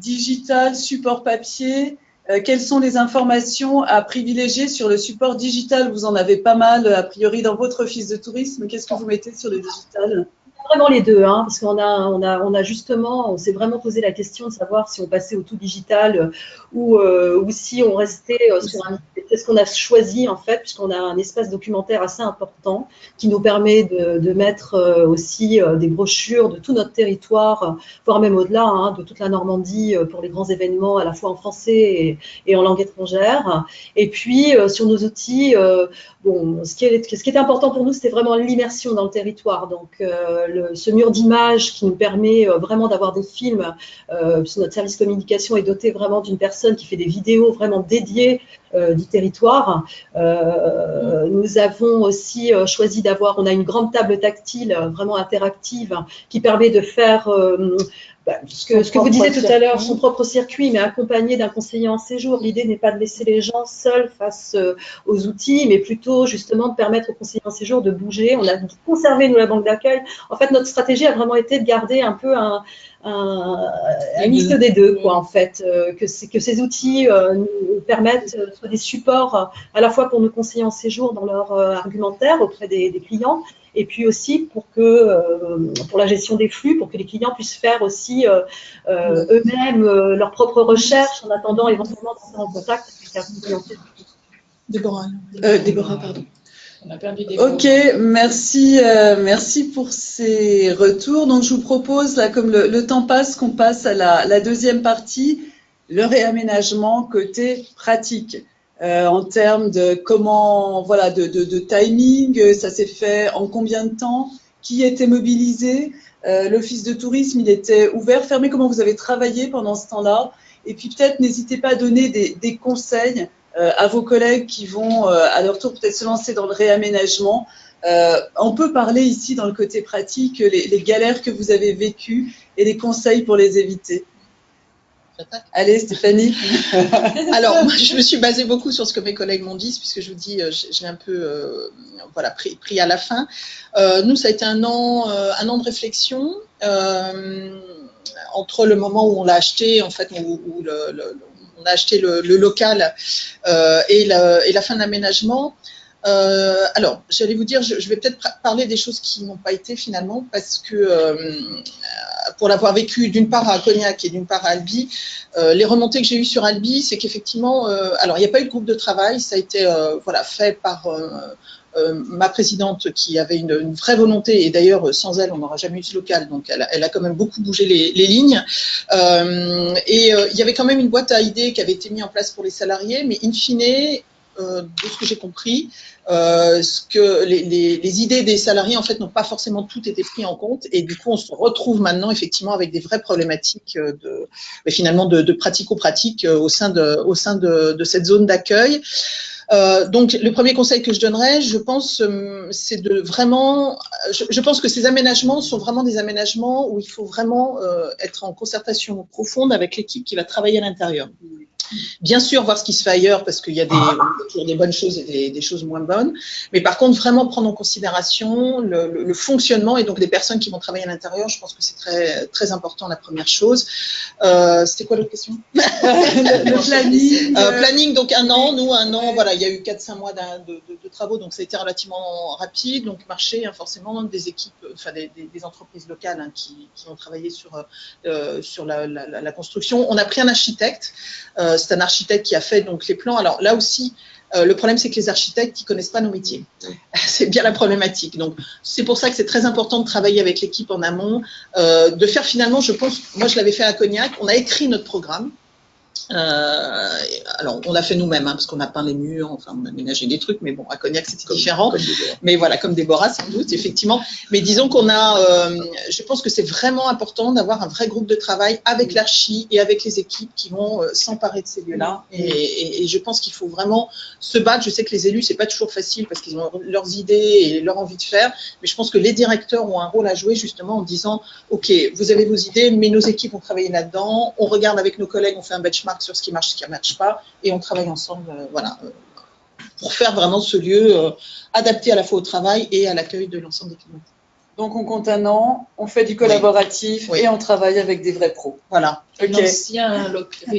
digital, support papier. Quelles sont les informations à privilégier sur le support digital? Vous en avez pas mal, a priori, dans votre office de tourisme. Qu'est-ce que vous mettez sur le digital? Vraiment les deux, hein, parce qu'on a justement, on s'est vraiment posé la question de savoir si on passait au tout digital ou si on restait sur c'est ce qu'on a choisi en fait, puisqu'on a un espace documentaire assez important qui nous permet de mettre aussi des brochures de tout notre territoire, voire même au-delà, hein, de toute la Normandie pour les grands événements à la fois en français et en langue étrangère. Et puis sur nos outils, bon, ce qui était important pour nous, c'était vraiment l'immersion dans le territoire. Donc ce mur d'images qui nous permet vraiment d'avoir des films, puisque notre service communication est doté vraiment d'une personne qui fait des vidéos vraiment dédiées du territoire. Nous avons aussi choisi on a une grande table tactile vraiment interactive qui permet de faire ce que vous disiez tout à l'heure, son propre circuit, mais accompagné d'un conseiller en séjour. L'idée n'est pas de laisser les gens seuls face aux outils, mais plutôt justement de permettre aux conseillers en séjour de bouger. On a conservé, nous, la banque d'accueil. En fait, notre stratégie a vraiment été de garder un peu un mix des deux, quoi, en fait, que ces outils nous permettent soit des supports à la fois pour nos conseillers en séjour dans leur argumentaire auprès des clients, et puis aussi pour la gestion des flux, pour que les clients puissent faire aussi eux-mêmes leurs propres recherches en attendant éventuellement d'entrer en contact avec un conseiller en séjour. Déborah, pardon. On a perdu des mots. Ok, merci pour ces retours. Donc, je vous propose, là, comme le temps passe, qu'on passe à la deuxième partie, le réaménagement côté pratique. En termes de comment, voilà, de timing, ça s'est fait en combien de temps? Qui était mobilisé? L'office de tourisme, il était ouvert, fermé? Comment vous avez travaillé pendant ce temps-là? Et puis peut-être, n'hésitez pas à donner des conseils à vos collègues qui vont à leur tour peut-être se lancer dans le réaménagement. On peut parler ici dans le côté pratique, les galères que vous avez vécues et les conseils pour les éviter. Allez, Stéphanie. Alors, moi, je me suis basée beaucoup sur ce que mes collègues m'ont dit, puisque je vous dis, j'ai un peu pris à la fin. Nous, ça a été un an de réflexion entre le moment où on l'a acheté, en fait, où on a acheté le local et la fin de l'aménagement. Alors, j'allais vous dire, je vais peut-être parler des choses qui n'ont pas été finalement, parce que pour l'avoir vécu d'une part à Cognac et d'une part à Albi, les remontées que j'ai eues sur Albi, c'est qu'effectivement, alors il n'y a pas eu de groupe de travail, ça a été fait par ma présidente qui avait une vraie volonté, et d'ailleurs sans elle on n'aura jamais eu ce local, donc elle a quand même beaucoup bougé les lignes, et il y avait quand même une boîte à idées qui avait été mise en place pour les salariés, mais in fine, de ce que j'ai compris, les idées des salariés en fait n'ont pas forcément toutes été prises en compte, et du coup on se retrouve maintenant effectivement avec des vraies problématiques finalement de pratico-pratique au sein de cette zone d'accueil. Donc le premier conseil que je donnerais, je pense, c'est de vraiment, je pense que ces aménagements sont vraiment des aménagements où il faut vraiment être en concertation profonde avec l'équipe qui va travailler à l'intérieur. Bien sûr, voir ce qui se fait ailleurs, parce qu'il y a toujours des bonnes choses et des choses moins bonnes. Mais par contre, vraiment prendre en considération le fonctionnement et donc des personnes qui vont travailler à l'intérieur. Je pense que c'est très, très important, la première chose. C'était quoi l'autre question? Le planning. Planning, donc un an. Nous, un an, voilà, il y a eu 4-5 mois de travaux, donc ça a été relativement rapide. Donc marché, forcément, des équipes, enfin des entreprises locales qui ont travaillé sur la construction. On a pris un architecte. C'est un architecte qui a fait donc les plans. Alors là aussi, le problème, c'est que les architectes, ils connaissent pas nos métiers. C'est bien la problématique. Donc, c'est pour ça que c'est très important de travailler avec l'équipe en amont, de faire finalement, je pense, moi je l'avais fait à Cognac, on a écrit notre programme. Alors, on l'a fait nous-mêmes, parce qu'on a peint les murs, enfin, on a ménagé des trucs, mais bon, à Cognac, c'était différent. Mais voilà, comme Déborah, sans doute, effectivement. Mais disons qu'on a, je pense que c'est vraiment important d'avoir un vrai groupe de travail avec l'archi et avec les équipes qui vont s'emparer de ces lieux-là. Et je pense qu'il faut vraiment se battre. Je sais que les élus, c'est pas toujours facile parce qu'ils ont leurs idées et leur envie de faire, mais je pense que les directeurs ont un rôle à jouer justement en disant, OK, vous avez vos idées, mais nos équipes ont travaillé là-dedans, on regarde avec nos collègues, on fait un benchmark sur ce qui marche, ce qui ne marche pas, et on travaille ensemble, voilà, pour faire vraiment ce lieu adapté à la fois au travail et à l'accueil de l'ensemble des clients. Donc, on compte un an, on fait du collaboratif et on travaille avec des vrais pros. Voilà. Okay.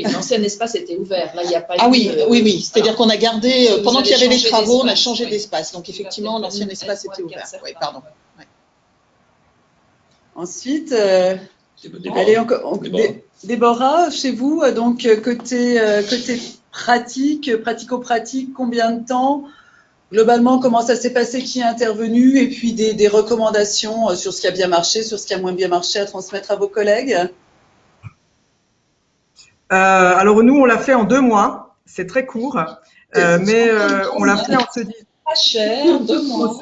L'ancien espace était ouvert. Là, il n'y a pas oui. C'est-à-dire qu'on a gardé, pendant qu'il y avait les travaux, on a changé d'espace. Donc, effectivement, l'ancien espace était ouvert. Oui, pardon. Ouais. Ensuite, allez, Déborah, chez vous, donc côté pratique, pratico-pratique, combien de temps? Globalement, comment ça s'est passé, qui est intervenu, et puis des recommandations sur ce qui a bien marché, sur ce qui a moins bien marché à transmettre à vos collègues? Alors nous, on l'a fait en 2 mois, c'est très court, mais on l'a fait en se disant… Pas cher, 2 mois.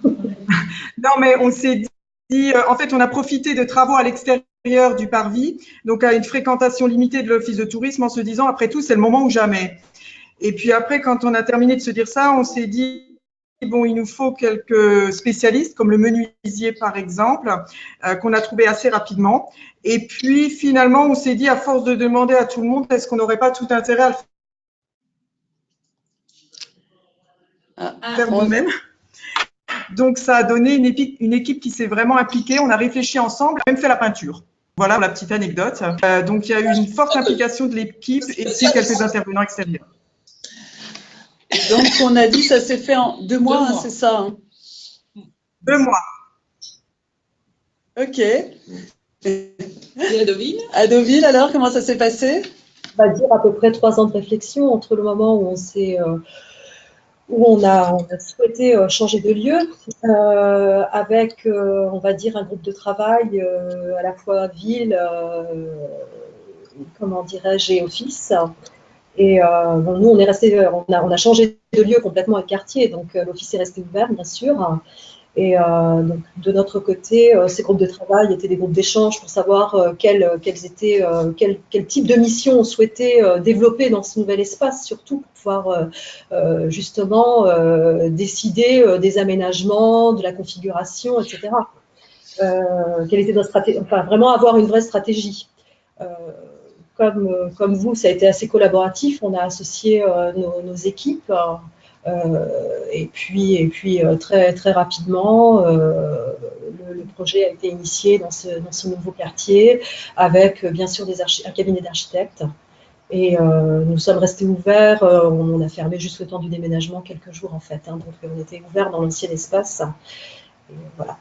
Non, mais on s'est dit, en fait, on a profité de travaux à l'extérieur du parvis, donc à une fréquentation limitée de l'office de tourisme, en se disant, après tout, c'est le moment ou jamais. Et puis après, quand on a terminé de se dire ça, on s'est dit, bon, il nous faut quelques spécialistes, comme le menuisier par exemple, qu'on a trouvé assez rapidement. Et puis finalement, on s'est dit, à force de demander à tout le monde, est-ce qu'on n'aurait pas tout intérêt à le faire nous-mêmes? Donc, ça a donné une équipe qui s'est vraiment impliquée. On a réfléchi ensemble, on a même fait la peinture. Voilà pour la petite anecdote. Donc, il y a eu une forte implication de l'équipe et aussi quelques intervenants extérieurs. Donc, on a dit ça s'est fait en 2 mois, hein, c'est ça, hein? 2 mois. Ok. Et à Deauville? À Deauville, alors, comment ça s'est passé? On va dire à peu près 3 ans de réflexion entre le moment où on a souhaité changer de lieu avec, on va dire, un groupe de travail à la fois ville, comment dirais-je, et office. Et bon, nous, on a changé de lieu complètement avec quartier, donc l'office est resté ouvert, bien sûr. Et donc, de notre côté, ces groupes de travail étaient des groupes d'échange pour savoir quel type de mission on souhaitait développer dans ce nouvel espace, surtout pour pouvoir justement décider des aménagements, de la configuration, etc. Quelle était notre stratégie, enfin vraiment avoir une vraie stratégie. Comme vous, ça a été assez collaboratif. On a associé nos équipes. Et puis très, très rapidement, le projet a été initié dans ce nouveau quartier avec bien sûr un cabinet d'architectes. Et nous sommes restés ouverts, on a fermé juste le temps du déménagement quelques jours en fait. Donc on était ouverts dans l'ancien espace. Et voilà.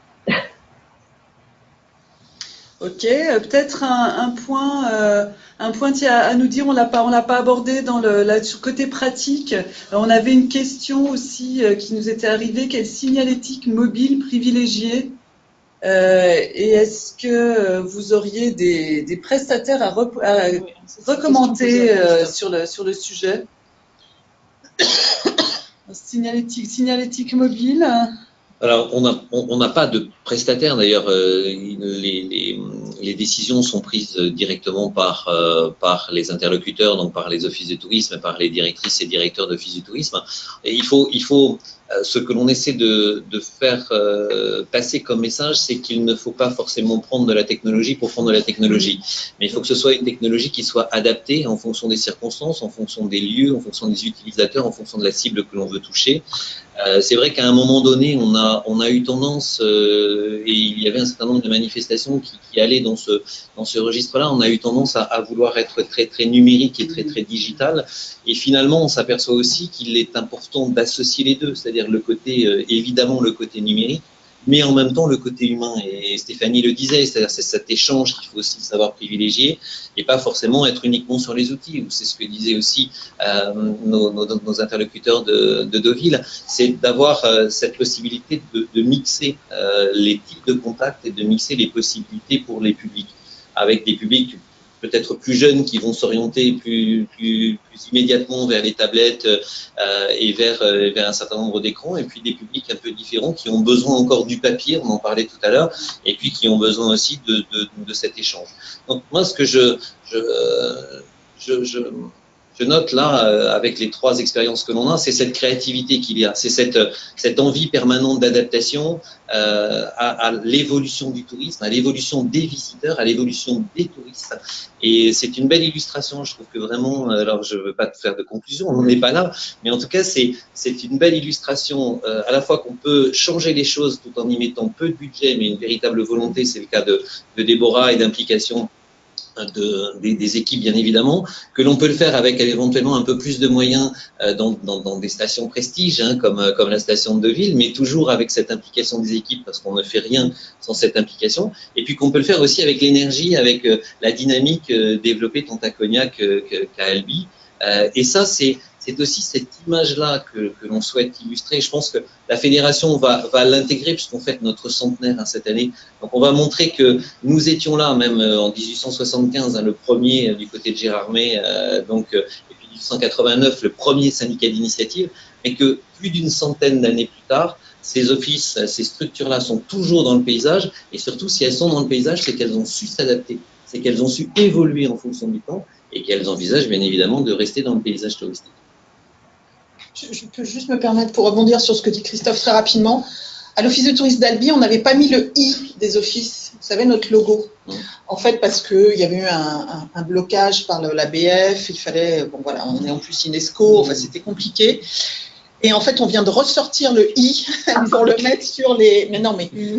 Ok, peut-être un point à nous dire, on l'a pas abordé sur le côté pratique. On avait une question aussi qui nous était arrivée, quelle signalétique mobile privilégiée? Et est-ce que vous auriez des prestataires à recommander sur le sujet? Signalétique mobile. Alors, on n'a pas de prestataire. D'ailleurs, les décisions sont prises directement par les interlocuteurs, donc par les offices de tourisme, par les directrices et directeurs d'offices du tourisme. Et il faut ce que l'on essaie de faire passer comme message, c'est qu'il ne faut pas forcément prendre de la technologie pour prendre de la technologie. Mais il faut que ce soit une technologie qui soit adaptée en fonction des circonstances, en fonction des lieux, en fonction des utilisateurs, en fonction de la cible que l'on veut toucher. C'est vrai qu'à un moment donné, on a eu tendance, et il y avait un certain nombre de manifestations qui allaient dans ce registre-là, on a eu tendance à vouloir être très, très numérique et très, très digital. Et finalement, on s'aperçoit aussi qu'il est important d'associer les deux, c'est-à-dire évidemment le côté numérique, mais en même temps le côté humain. Et Stéphanie le disait, c'est-à-dire c'est cet échange qu'il faut aussi savoir privilégier et pas forcément être uniquement sur les outils. C'est ce que disaient aussi nos interlocuteurs de Deauville, c'est d'avoir cette possibilité de mixer les types de contacts et de mixer les possibilités pour les publics, avec des publics peut-être plus jeunes qui vont s'orienter plus immédiatement vers les tablettes et vers un certain nombre d'écrans, et puis des publics un peu différents qui ont besoin encore du papier, on en parlait tout à l'heure, et puis qui ont besoin aussi de cet échange. Donc moi, ce que je note là, avec les 3 expériences que l'on a, c'est cette créativité qu'il y a, c'est cette envie permanente d'adaptation à l'évolution du tourisme, à l'évolution des visiteurs, à l'évolution des touristes. Et c'est une belle illustration, je trouve que vraiment, alors je ne veux pas faire de conclusion, on n'en est pas là, mais en tout cas, c'est une belle illustration à la fois qu'on peut changer les choses tout en y mettant peu de budget, mais une véritable volonté, c'est le cas de Déborah et d'implication des équipes, bien évidemment, que l'on peut le faire avec éventuellement un peu plus de moyens dans des stations prestige, hein, comme la station de Deauville, mais toujours avec cette implication des équipes, parce qu'on ne fait rien sans cette implication, et puis qu'on peut le faire aussi avec l'énergie, avec la dynamique développée tant à Cognac qu'à Albi. Et ça, c'est aussi cette image-là que l'on souhaite illustrer. Je pense que la fédération va l'intégrer, puisqu'on fête notre centenaire cette année. Donc on va montrer que nous étions là, même en 1875, le premier du côté de Gérardmer, et puis 1889, le premier syndicat d'initiative, mais que plus d'une centaine d'années plus tard, ces offices, ces structures-là sont toujours dans le paysage, et surtout, si elles sont dans le paysage, c'est qu'elles ont su s'adapter, c'est qu'elles ont su évoluer en fonction du temps, et qu'elles envisagent bien évidemment de rester dans le paysage touristique. Je peux juste me permettre, pour rebondir sur ce que dit Christophe très rapidement, à l'Office de tourisme d'Albi, on n'avait pas mis le I des offices, vous savez, notre logo. En fait, parce qu'il y avait eu un blocage par l'ABF, il fallait, bon voilà, on est en plus UNESCO, enfin c'était compliqué. Et en fait, on vient de ressortir le I pour le mettre sur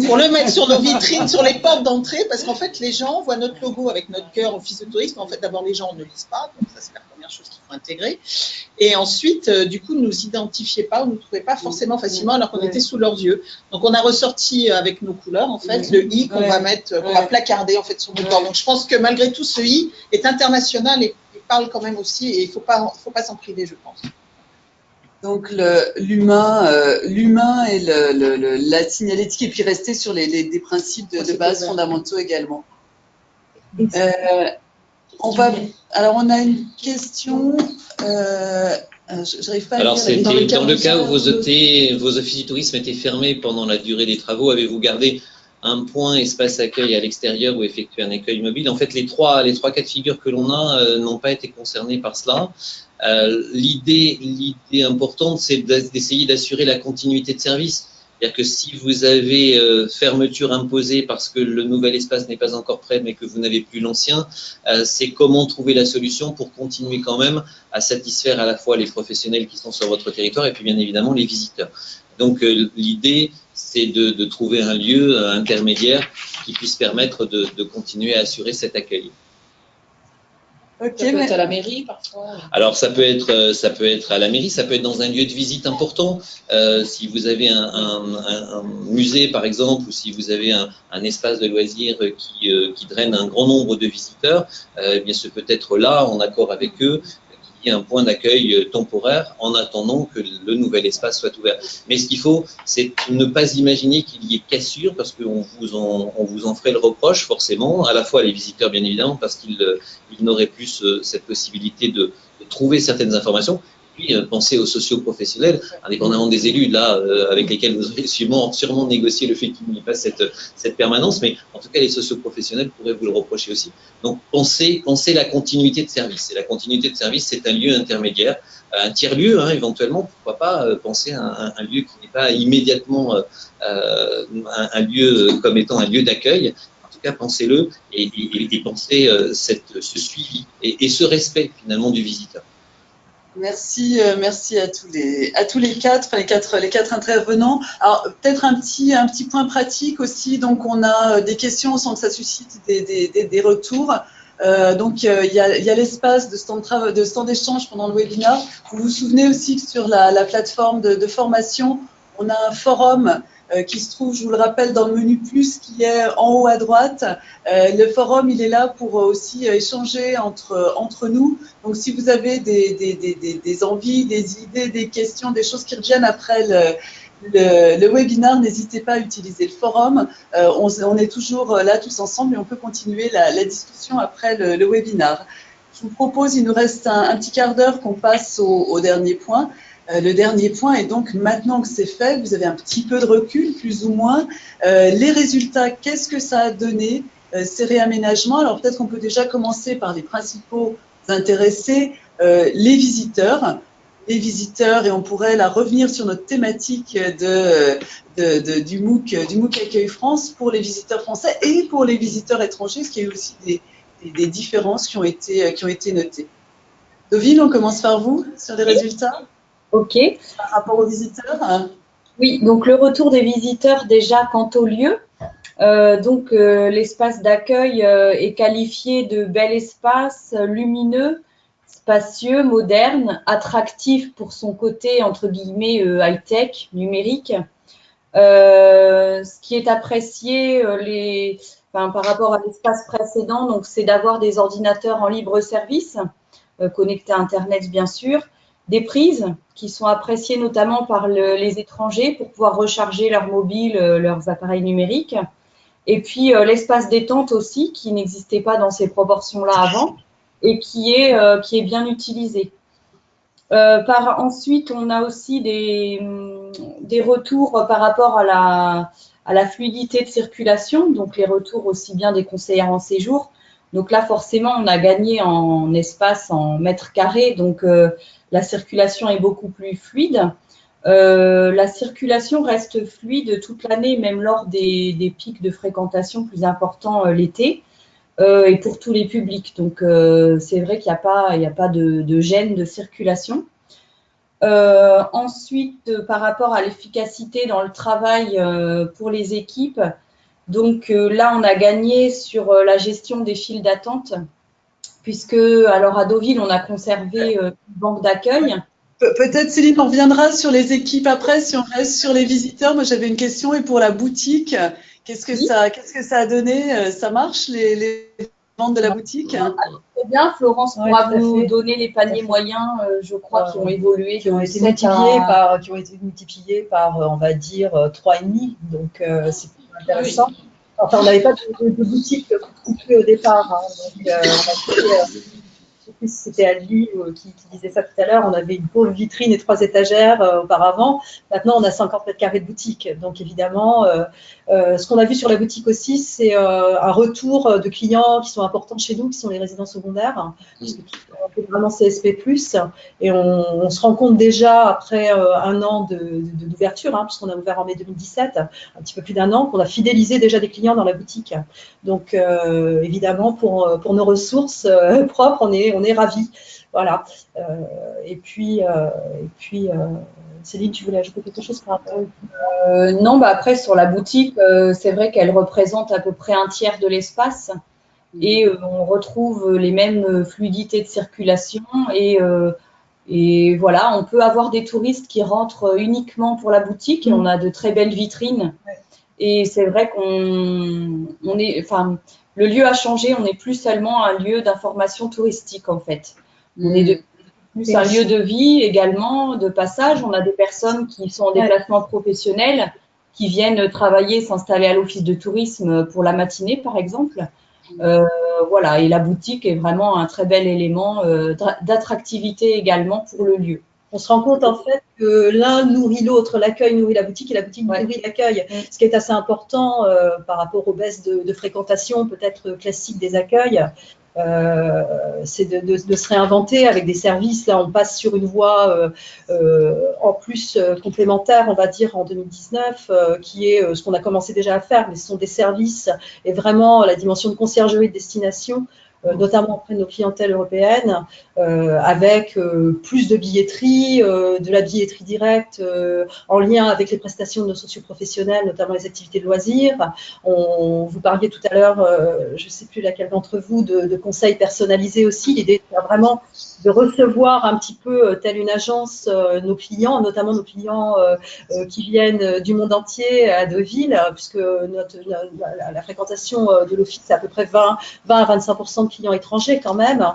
pour le mettre sur nos vitrines, sur les portes d'entrée, parce qu'en fait, les gens voient notre logo avec notre cœur Office de tourisme. En fait, d'abord, les gens ne lisent pas, donc ça, c'est la première chose qu'il faut intégrer. Et ensuite, du coup, ne nous identifiaient pas, ou ne nous trouvaient pas forcément facilement, alors qu'on était sous leurs yeux. Donc, on a ressorti avec nos couleurs, en fait, le I qu'on va mettre, qu'on va placarder, en fait, sur nos portes. Donc, je pense que malgré tout, ce I est international et parle quand même aussi, et il faut pas s'en priver, je pense. Donc l'humain et la signalétique, et puis rester sur des principes de base fondamentaux également. On a une question. J'arrive pas à Alors, lire. dans le cas où vos offices du tourisme étaient fermés pendant la durée des travaux, avez-vous gardé un point espace accueil à l'extérieur ou effectué un accueil mobile? En fait, les trois cas de figure que l'on a n'ont pas été concernés par cela. L'idée importante, c'est d'essayer d'assurer la continuité de service. C'est-à-dire que si vous avez fermeture imposée parce que le nouvel espace n'est pas encore prêt, mais que vous n'avez plus l'ancien, c'est comment trouver la solution pour continuer quand même à satisfaire à la fois les professionnels qui sont sur votre territoire et puis bien évidemment les visiteurs. Donc l'idée, c'est de trouver un lieu intermédiaire qui puisse permettre de continuer à assurer cet accueil. Okay, ça peut être à la mairie parfois. Alors ça peut être à la mairie, ça peut être dans un lieu de visite important. Si vous avez un musée par exemple, ou si vous avez un espace de loisirs qui draine un grand nombre de visiteurs, eh bien ce peut être là en accord avec eux, qu'il y ait un point d'accueil temporaire en attendant que le nouvel espace soit ouvert. Mais ce qu'il faut, c'est ne pas imaginer qu'il y ait cassure, parce qu'on vous en ferait le reproche forcément, à la fois les visiteurs bien évidemment, parce qu'ils n'auraient plus cette possibilité de trouver certaines informations. Puis penser aux socio-professionnels, indépendamment des élus là avec lesquels vous aurez sûrement négocié le fait qu'il n'y ait pas cette permanence, mais en tout cas les socio-professionnels pourraient vous le reprocher aussi. Donc pensez la continuité de service. Et la continuité de service, c'est un lieu intermédiaire, un tiers-lieu éventuellement, pourquoi pas penser à un lieu qui n'est pas immédiatement un lieu comme étant un lieu d'accueil. En tout cas, pensez-le et pensez ce suivi et ce respect finalement du visiteur. Merci à tous les quatre intervenants. Alors peut-être un petit point pratique aussi. Donc on a des questions sans que ça suscite des retours. Donc il y a l'espace de stand d'échange pendant le webinaire. Vous vous souvenez aussi que sur la plateforme de formation, on a un forum qui se trouve, je vous le rappelle, dans le menu plus qui est en haut à droite. Le forum, il est là pour aussi échanger entre nous. Donc, si vous avez des envies, des idées, des questions, des choses qui reviennent après le webinar, n'hésitez pas à utiliser le forum. On est toujours là tous ensemble et on peut continuer la discussion après le webinar. Je vous propose, il nous reste un petit quart d'heure qu'on passe au dernier point. Le dernier point est donc, maintenant que c'est fait, vous avez un petit peu de recul, plus ou moins. Les résultats, qu'est-ce que ça a donné, ces réaménagements? Alors peut-être qu'on peut déjà commencer par les principaux intéressés, les visiteurs. Les visiteurs, et on pourrait là revenir sur notre thématique du MOOC Accueil France pour les visiteurs français et pour les visiteurs étrangers, parce qu'il y a eu aussi des différences qui ont été notées. Dovile, on commence par vous sur les résultats. OK. Par rapport aux visiteurs. Oui, donc le retour des visiteurs déjà quant au lieu. L'espace d'accueil est qualifié de bel espace, lumineux, spacieux, moderne, attractif pour son côté entre guillemets high-tech, numérique. Ce qui est apprécié par rapport à l'espace précédent, donc c'est d'avoir des ordinateurs en libre service, connectés à Internet bien sûr, des prises qui sont appréciées notamment par les étrangers pour pouvoir recharger leur mobile, leurs appareils numériques. Et puis l'espace détente aussi, qui n'existait pas dans ces proportions-là avant et qui est bien utilisé. Ensuite, on a aussi des retours par rapport à la fluidité de circulation, donc les retours aussi bien des conseillères en séjour. Donc là, forcément, on a gagné en espace, en mètres carrés, donc la circulation est beaucoup plus fluide. La circulation reste fluide toute l'année, même lors des pics de fréquentation plus importants l'été, et pour tous les publics. Donc, c'est vrai qu'il n'y a pas de gêne de circulation. Ensuite, par rapport à l'efficacité dans le travail pour les équipes, donc là, on a gagné sur la gestion des files d'attente, puisque alors à Deauville, on a conservé une banque d'accueil. Peut-être, Céline, on reviendra sur les équipes après, si on reste sur les visiteurs. Moi, j'avais une question, et pour la boutique, qu'est-ce que ça a donné? Ça marche, les ventes de la boutique? Très bien, Florence pourra vous donner les paniers moyens, je crois, qui ont évolué. Qui ont été multipliés par, on va dire, 3,5. Donc, c'est intéressant. Oui. Enfin, on n'avait pas de boutique constituée au départ. Hein, donc, je sais plus si c'était Ali qui disait ça tout à l'heure, on avait une pauvre vitrine et 3 étagères auparavant. Maintenant, on a 50 mètres carrés de boutique. Donc, évidemment, ce qu'on a vu sur la boutique aussi, c'est un retour de clients qui sont importants chez nous, qui sont les résidents secondaires, parce que c'est vraiment CSP+. Et on se rend compte déjà, après un an d'ouverture, puisqu'on a ouvert en mai 2017, un petit peu plus d'1 an, qu'on a fidélisé déjà des clients dans la boutique. Donc, évidemment, pour nos ressources propres, on est ravis. Voilà. Et puis Céline, tu voulais ajouter quelque chose par rapport Non, après, sur la boutique, c'est vrai qu'elle représente à peu près un tiers de l'espace et on retrouve les mêmes fluidités de circulation et voilà, on peut avoir des touristes qui rentrent uniquement pour la boutique et on a de très belles vitrines. Et c'est vrai le lieu a changé, on n'est plus seulement un lieu d'information touristique en fait. On est plus un lieu de vie également, de passage. On a des personnes qui sont en déplacement professionnel, qui viennent travailler, s'installer à l'office de tourisme pour la matinée par exemple. Voilà, et la boutique est vraiment un très bel élément d'attractivité également pour le lieu. On se rend compte en fait que l'un nourrit l'autre, l'accueil nourrit la boutique et la boutique nourrit l'accueil. Ce qui est assez important par rapport aux baisses de fréquentation peut-être classiques des accueils, c'est de se réinventer avec des services. Là, on passe sur une voie en plus complémentaire, on va dire, en 2019, qui est ce qu'on a commencé déjà à faire, mais ce sont des services et vraiment la dimension de conciergerie de destination, notamment auprès de nos clientèles européennes, avec plus de billetterie, de la billetterie directe, en lien avec les prestations de nos socioprofessionnels, notamment les activités de loisirs. Vous parliez tout à l'heure, je ne sais plus laquelle d'entre vous, de conseils personnalisés aussi. L'idée est vraiment de recevoir un petit peu, telle une agence, nos clients, notamment nos clients qui viennent du monde entier à Deauville, puisque la fréquentation de l'office, c'est à peu près 20 à 25% de clients étrangers quand même,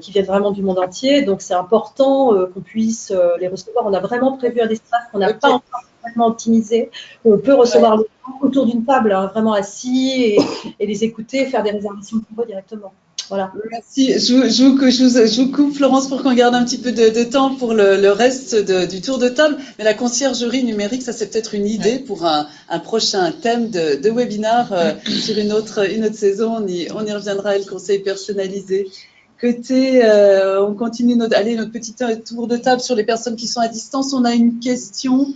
qui viennent vraiment du monde entier. Donc, c'est important qu'on puisse les recevoir. On a vraiment prévu un espace qu'on n'a pas encore complètement optimisé, où on peut recevoir les gens autour d'une table, hein, vraiment assis et les écouter, faire des réservations pour eux directement. Voilà. Merci. Je vous coupe, Florence, pour qu'on garde un petit peu de temps pour le reste du tour de table. Mais la conciergerie numérique, ça c'est peut-être une idée pour un prochain thème de webinar sur une autre saison. On y reviendra, et le conseil personnalisé. Côté, on continue notre petit tour de table sur les personnes qui sont à distance. On a une question.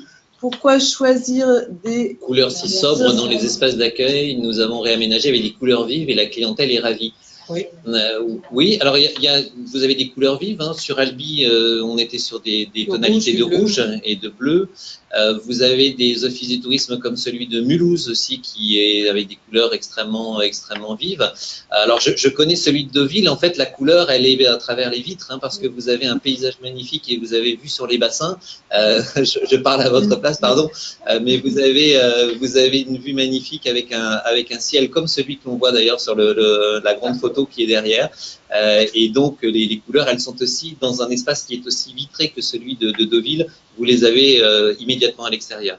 Pourquoi choisir des couleurs si sobres dans les espaces d'accueil? Nous avons réaménagé avec des couleurs vives et la clientèle est ravie. Oui. Oui, alors vous avez des couleurs vives. Hein. Sur Albi, on était sur des tonalités de rouge et de bleu. Vous avez des offices du tourisme comme celui de Mulhouse aussi, qui est avec des couleurs extrêmement vives. Alors, je connais celui de Deauville. En fait, la couleur, elle est à travers les vitres, hein, parce que vous avez un paysage magnifique et vous avez vu sur les bassins. Je parle à votre place, pardon, mais vous avez une vue magnifique avec un ciel comme celui que l'on voit d'ailleurs sur la grande photo qui est derrière. Et donc, les couleurs, elles sont aussi dans un espace qui est aussi vitré que celui de Deauville. Vous les avez immédiatement à l'extérieur.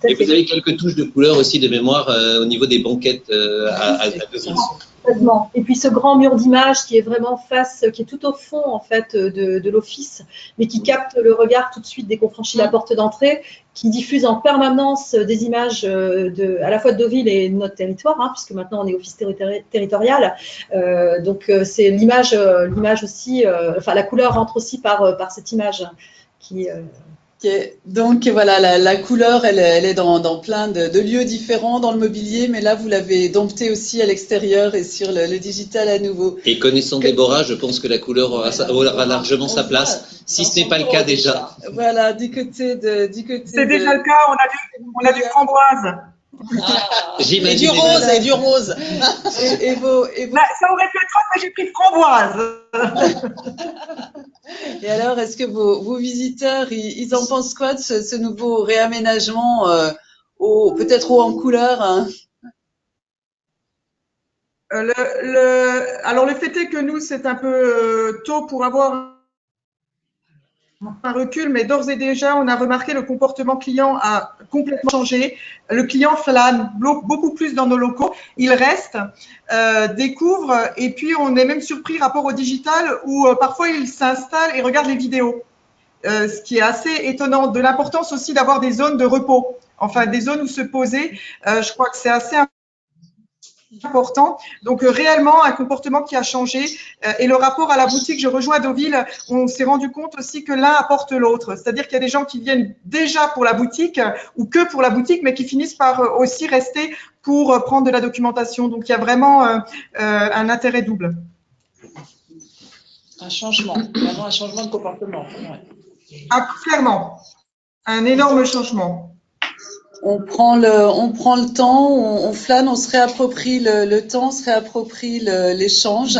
Et vous avez quelques touches de couleurs aussi de mémoire au niveau des banquettes à Deauville. Et puis ce grand mur d'image qui est vraiment qui est tout au fond en fait de l'office, mais qui capte le regard tout de suite dès qu'on franchit la porte d'entrée, qui diffuse en permanence des images à la fois de Deauville et de notre territoire, hein, puisque maintenant on est office territorial. Donc c'est l'image aussi, enfin la couleur rentre aussi par cette image qui. Donc voilà, la couleur, elle est dans plein de lieux différents dans le mobilier, mais là vous l'avez domptée aussi à l'extérieur et sur le digital à nouveau. Et connaissant Déborah, je pense que la couleur aura largement sa place, si ce n'est pas le cas déjà. Voilà, du côté. C'est déjà le cas, on a du framboise. Et du rose. Et vos... Ça aurait pu être autre, mais j'ai pris framboise. Et alors, est-ce que vos visiteurs, ils en pensent quoi de ce nouveau réaménagement, peut-être haut en couleur, hein? Alors, le fait est que nous, c'est un peu tôt pour avoir un recul, mais d'ores et déjà, on a remarqué le comportement client a complètement changé. Le client flâne beaucoup plus dans nos locaux. Il reste, découvre, et puis on est même surpris rapport au digital où parfois il s'installe et regarde les vidéos. Ce qui est assez étonnant. De l'importance aussi d'avoir des zones de repos, enfin des zones où se poser. Je crois que c'est assez important. Donc réellement un comportement qui a changé et le rapport à la boutique, je rejoins Deauville, on s'est rendu compte aussi que l'un apporte l'autre, c'est-à-dire qu'il y a des gens qui viennent déjà pour la boutique ou que pour la boutique, mais qui finissent par aussi rester pour prendre de la documentation. Donc il y a vraiment un intérêt double. Un changement, vraiment un changement de comportement. Ouais. Ah, clairement, un énorme changement. On prend le temps, on flâne, on se réapproprie le temps, on se réapproprie l'échange.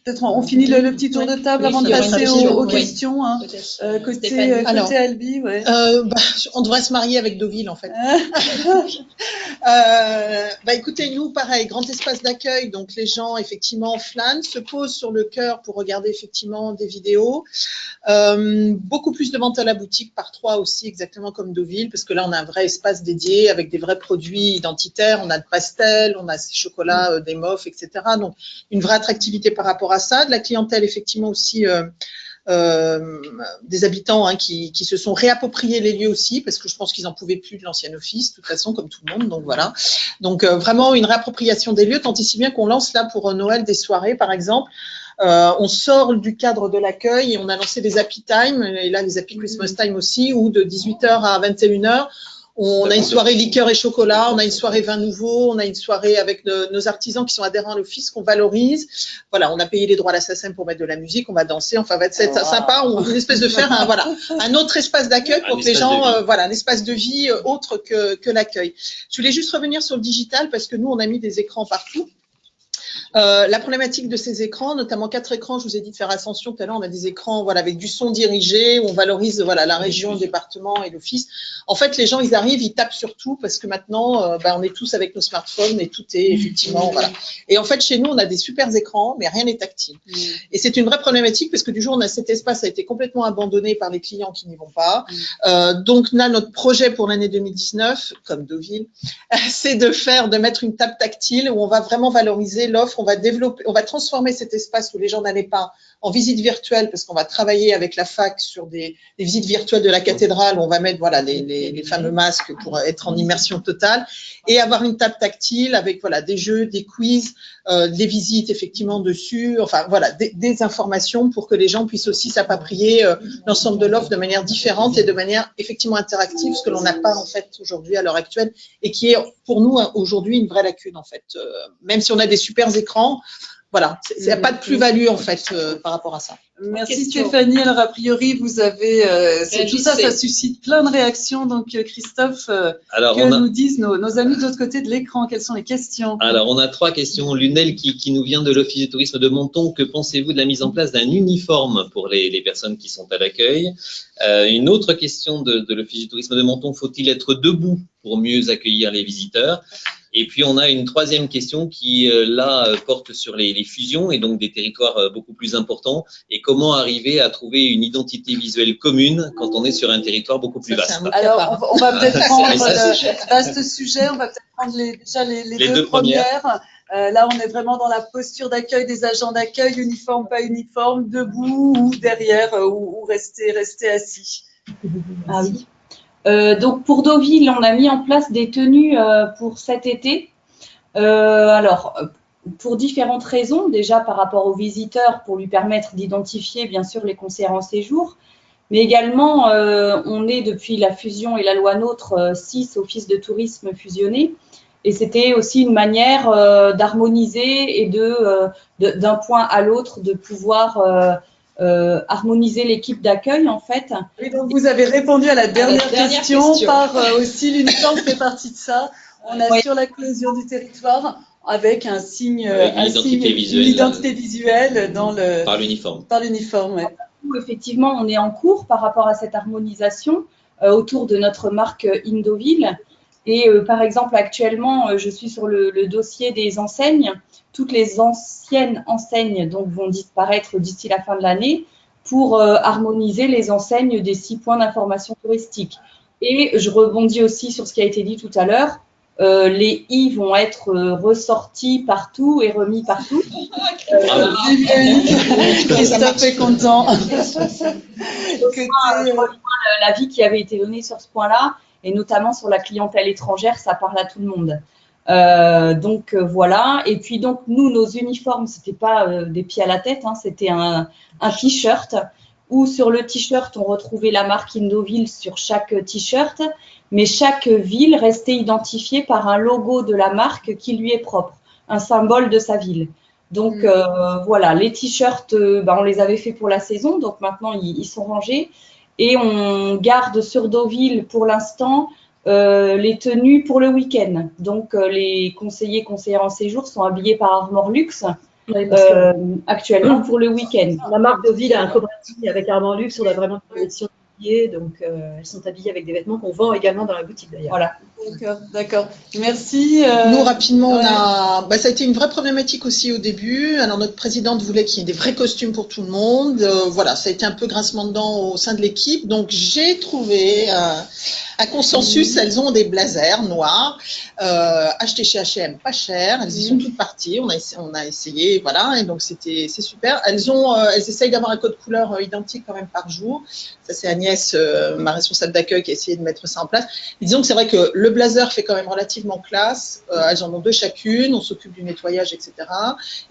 Peut-être on finit le petit tour de table avant de passer aux questions. Hein. Côté Albi, ouais. On devrait se marier avec Deauville, en fait. Écoutez, nous, pareil, grand espace d'accueil, donc les gens, effectivement, flânent, se posent sur le cœur pour regarder, effectivement, des vidéos. Beaucoup plus de ventes à la boutique, par 3 aussi, exactement comme Deauville, parce que là, on a un vrai espace dédié avec des vrais produits identitaires. On a de pastels, on a ces chocolats, des moffs, etc. Donc, une vraie attractivité par rapport à ça. De la clientèle, effectivement, aussi... des habitants qui se sont réappropriés les lieux aussi, parce que je pense qu'ils n'en pouvaient plus de l'ancien office, de toute façon, comme tout le monde. Donc voilà. Donc vraiment une réappropriation des lieux, tant et si bien qu'on lance là pour Noël des soirées, par exemple. On sort du cadre de l'accueil et on a lancé des happy time, et là les happy Christmas time aussi, où de 18h à 21h, on a une soirée liqueur et chocolat, on a une soirée vin nouveau, on a une soirée avec nos artisans qui sont adhérents à l'office, qu'on valorise. Voilà, on a payé les droits à l'assassin pour mettre de la musique, on va danser, enfin, va être sympa. On une espèce de faire un autre espace d'accueil pour que les gens, un espace de vie autre que l'accueil. Je voulais juste revenir sur le digital parce que nous, on a mis des écrans partout. La problématique de ces écrans, notamment 4 écrans, je vous ai dit de faire attention. Tout à l'heure, on a des écrans voilà, avec du son dirigé, où on valorise voilà, la région, le département et l'office. En fait, les gens, ils arrivent, ils tapent sur tout parce que maintenant, on est tous avec nos smartphones et tout est effectivement… Voilà. Et en fait, chez nous, on a des super écrans, mais rien n'est tactile. Et c'est une vraie problématique parce que du jour où on a cet espace a été complètement abandonné par les clients qui n'y vont pas. Donc là, notre projet pour l'année 2019, comme Deauville, c'est de mettre une table tactile où on va vraiment valoriser l'offre, on va transformer cet espace où les gens n'allaient pas en visite virtuelle parce qu'on va travailler avec la fac sur des visites virtuelles de la cathédrale où on va mettre voilà, les fameux masques pour être en immersion totale et avoir une table tactile avec voilà, des jeux, des quiz, des visites effectivement dessus, enfin voilà, des informations pour que les gens puissent aussi s'approprier l'ensemble de l'offre de manière différente et de manière effectivement interactive, ce que l'on n'a pas en fait aujourd'hui à l'heure actuelle et qui est pour nous aujourd'hui une vraie lacune en fait. Même si on a des super écrans, voilà, il n'y a pas de plus-value en fait par rapport à ça. Merci Stéphanie. Alors a priori, vous avez tout ça, ça suscite plein de réactions. Donc Christophe, que nous disent nos amis de l'autre côté de l'écran? Quelles sont les questions? Alors on a 3 questions. L'une qui nous vient de l'Office de tourisme de Menton. Que pensez-vous de la mise en place d'un uniforme pour les personnes qui sont à l'accueil? Une autre question de l'Office du tourisme de Menton. Faut-il être debout pour mieux accueillir les visiteurs? Et puis, on a une 3e question qui, là, porte sur les fusions et donc des territoires beaucoup plus importants. Et comment arriver à trouver une identité visuelle commune quand on est sur un territoire beaucoup plus vaste. Alors, on va peut-être prendre le vaste sujet. On va peut-être prendre déjà les deux premières. Là, on est vraiment dans la posture d'accueil des agents d'accueil, uniforme, pas uniforme, debout ou derrière ou rester assis. Ah oui. Donc pour Deauville, on a mis en place des tenues pour cet été. Alors, pour différentes raisons. Déjà par rapport aux visiteurs, pour lui permettre d'identifier bien sûr les conseillers en séjour. Mais également, on est depuis la fusion et la loi NOTRe 6 offices de tourisme fusionnés. Et c'était aussi une manière d'harmoniser et d'un point à l'autre de pouvoir harmoniser l'équipe d'accueil en fait. Oui, donc vous avez répondu à la dernière question par aussi l'uniforme fait partie de ça. On assure la cohésion du territoire avec un signe, l'identité visuelle par l'uniforme. Par l'uniforme, ouais. Effectivement, on est en cours par rapport à cette harmonisation autour de notre marque Deauville. Et par exemple, actuellement, je suis sur le dossier des enseignes. Toutes les anciennes enseignes donc, vont disparaître d'ici la fin de l'année pour harmoniser les enseignes des 6 points d'information touristique. Et je rebondis aussi sur ce qui a été dit tout à l'heure. Les I vont être ressortis partout et remis partout. Christophe est content. Je rejoins l'avis qui avait été donné sur ce point-là. Et notamment sur la clientèle étrangère, ça parle à tout le monde. Donc voilà. Et puis donc nous, nos uniformes, c'était pas des pieds à la tête, hein, c'était un t-shirt où sur le t-shirt on retrouvait la marque Deauville sur chaque t-shirt, mais chaque ville restait identifiée par un logo de la marque qui lui est propre, un symbole de sa ville. Donc voilà, les t-shirts, on les avait fait pour la saison, donc maintenant ils sont rangés. Et on garde sur Deauville pour l'instant les tenues pour le week-end. Donc les conseillères en séjour sont habillés par Armor Luxe actuellement pour le week-end. La marque Deauville a un co-branding avec Armor Luxe, on a vraiment une collection habillées, donc elles sont habillées avec des vêtements qu'on vend également dans la boutique d'ailleurs. Voilà. D'accord. Merci. Nous, rapidement, ça a été une vraie problématique aussi au début. Alors, notre présidente voulait qu'il y ait des vrais costumes pour tout le monde. Voilà, ça a été un peu grincement de dents au sein de l'équipe. Donc, j'ai trouvé un consensus. Elles ont des blazers noirs, achetés chez H&M, pas cher. Elles y sont toutes parties. On a essayé, voilà. Et donc, c'est super. Elles essayent d'avoir un code couleur identique quand même par jour. Ça, c'est Agnès, ma responsable d'accueil, qui a essayé de mettre ça en place. Disons que c'est vrai que le blazer fait quand même relativement classe. Elles en ont 2 chacune. On s'occupe du nettoyage, etc.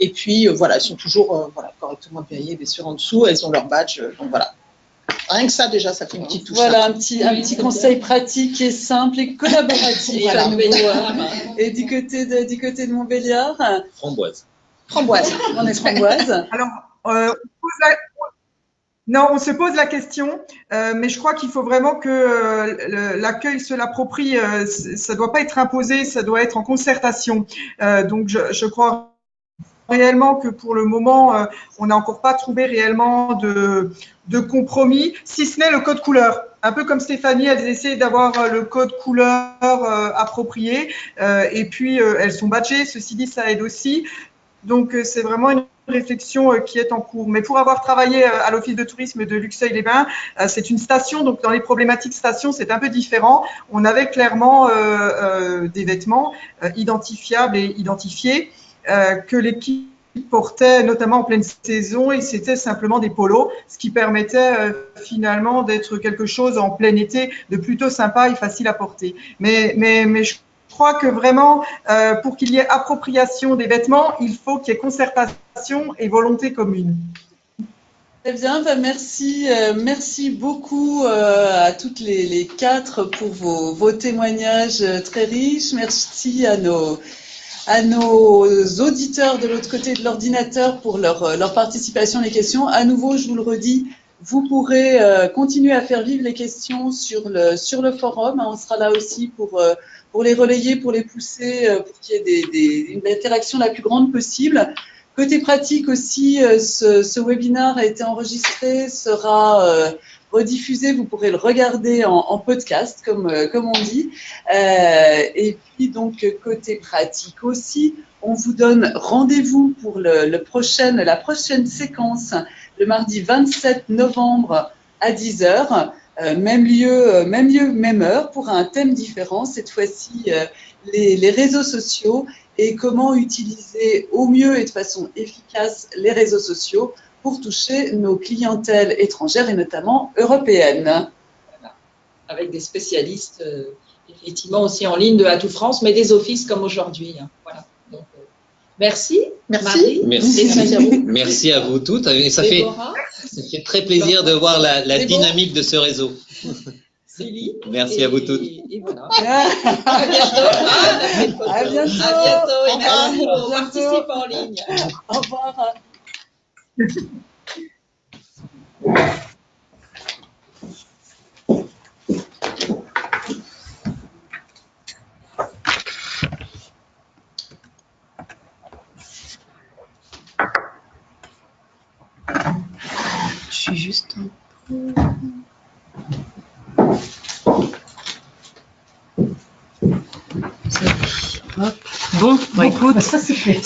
Et puis, voilà, elles sont toujours correctement payées, bien sûr, en dessous. Elles ont leur badge. Donc, voilà. Rien que ça, déjà, ça fait une petite touche. Voilà, un petit conseil pratique et simple et collaboratif. Voilà. Et du côté de Montbéliard, Framboise. On est framboise. Alors, on se pose la question, mais je crois qu'il faut vraiment que l'accueil se l'approprie. Ça doit pas être imposé, ça doit être en concertation. Donc, je crois réellement que pour le moment, on n'a encore pas trouvé réellement de compromis, si ce n'est le code couleur. Un peu comme Stéphanie, elles essaient d'avoir le code couleur approprié, et puis elles sont badgées, ceci dit, ça aide aussi. Donc, c'est vraiment une réflexion qui est en cours. Mais pour avoir travaillé à l'Office de tourisme de Luxeuil-les-Bains, c'est une station, donc dans les problématiques station, c'est un peu différent. On avait clairement des vêtements identifiables et identifiés que l'équipe portait notamment en pleine saison, et c'était simplement des polos, ce qui permettait finalement d'être quelque chose en plein été de plutôt sympa et facile à porter. Mais je crois que vraiment, pour qu'il y ait appropriation des vêtements, il faut qu'il y ait concertation et volonté commune. Très bien, merci beaucoup à toutes les quatre pour vos témoignages très riches. Merci à nos auditeurs de l'autre côté de l'ordinateur pour leur participation, les questions. À nouveau, je vous le redis, vous pourrez continuer à faire vivre les questions sur le forum. On sera là aussi pour les relayer, pour les pousser, pour qu'il y ait une interaction la plus grande possible. Côté pratique aussi, ce webinaire a été enregistré, sera rediffusé, vous pourrez le regarder en podcast, comme on dit. Et puis donc, côté pratique aussi, on vous donne rendez-vous pour la prochaine séquence, le mardi 27 novembre à 10h. Même lieu, même heure, pour un thème différent, cette fois-ci les réseaux sociaux et comment utiliser au mieux et de façon efficace les réseaux sociaux pour toucher nos clientèles étrangères et notamment européennes. Voilà. Avec des spécialistes effectivement aussi en ligne de Atout France, mais des offices comme aujourd'hui. Voilà. Donc, merci. Merci. Marie. Merci à vous toutes. Et ça fait très plaisir de voir la dynamique de ce réseau. Céline. Merci à vous toutes. Et voilà. À bientôt. À bientôt. Et merci aux participants en ligne. Au revoir. Je suis juste un peu... Hop. Bon, écoute, ça c'est fait.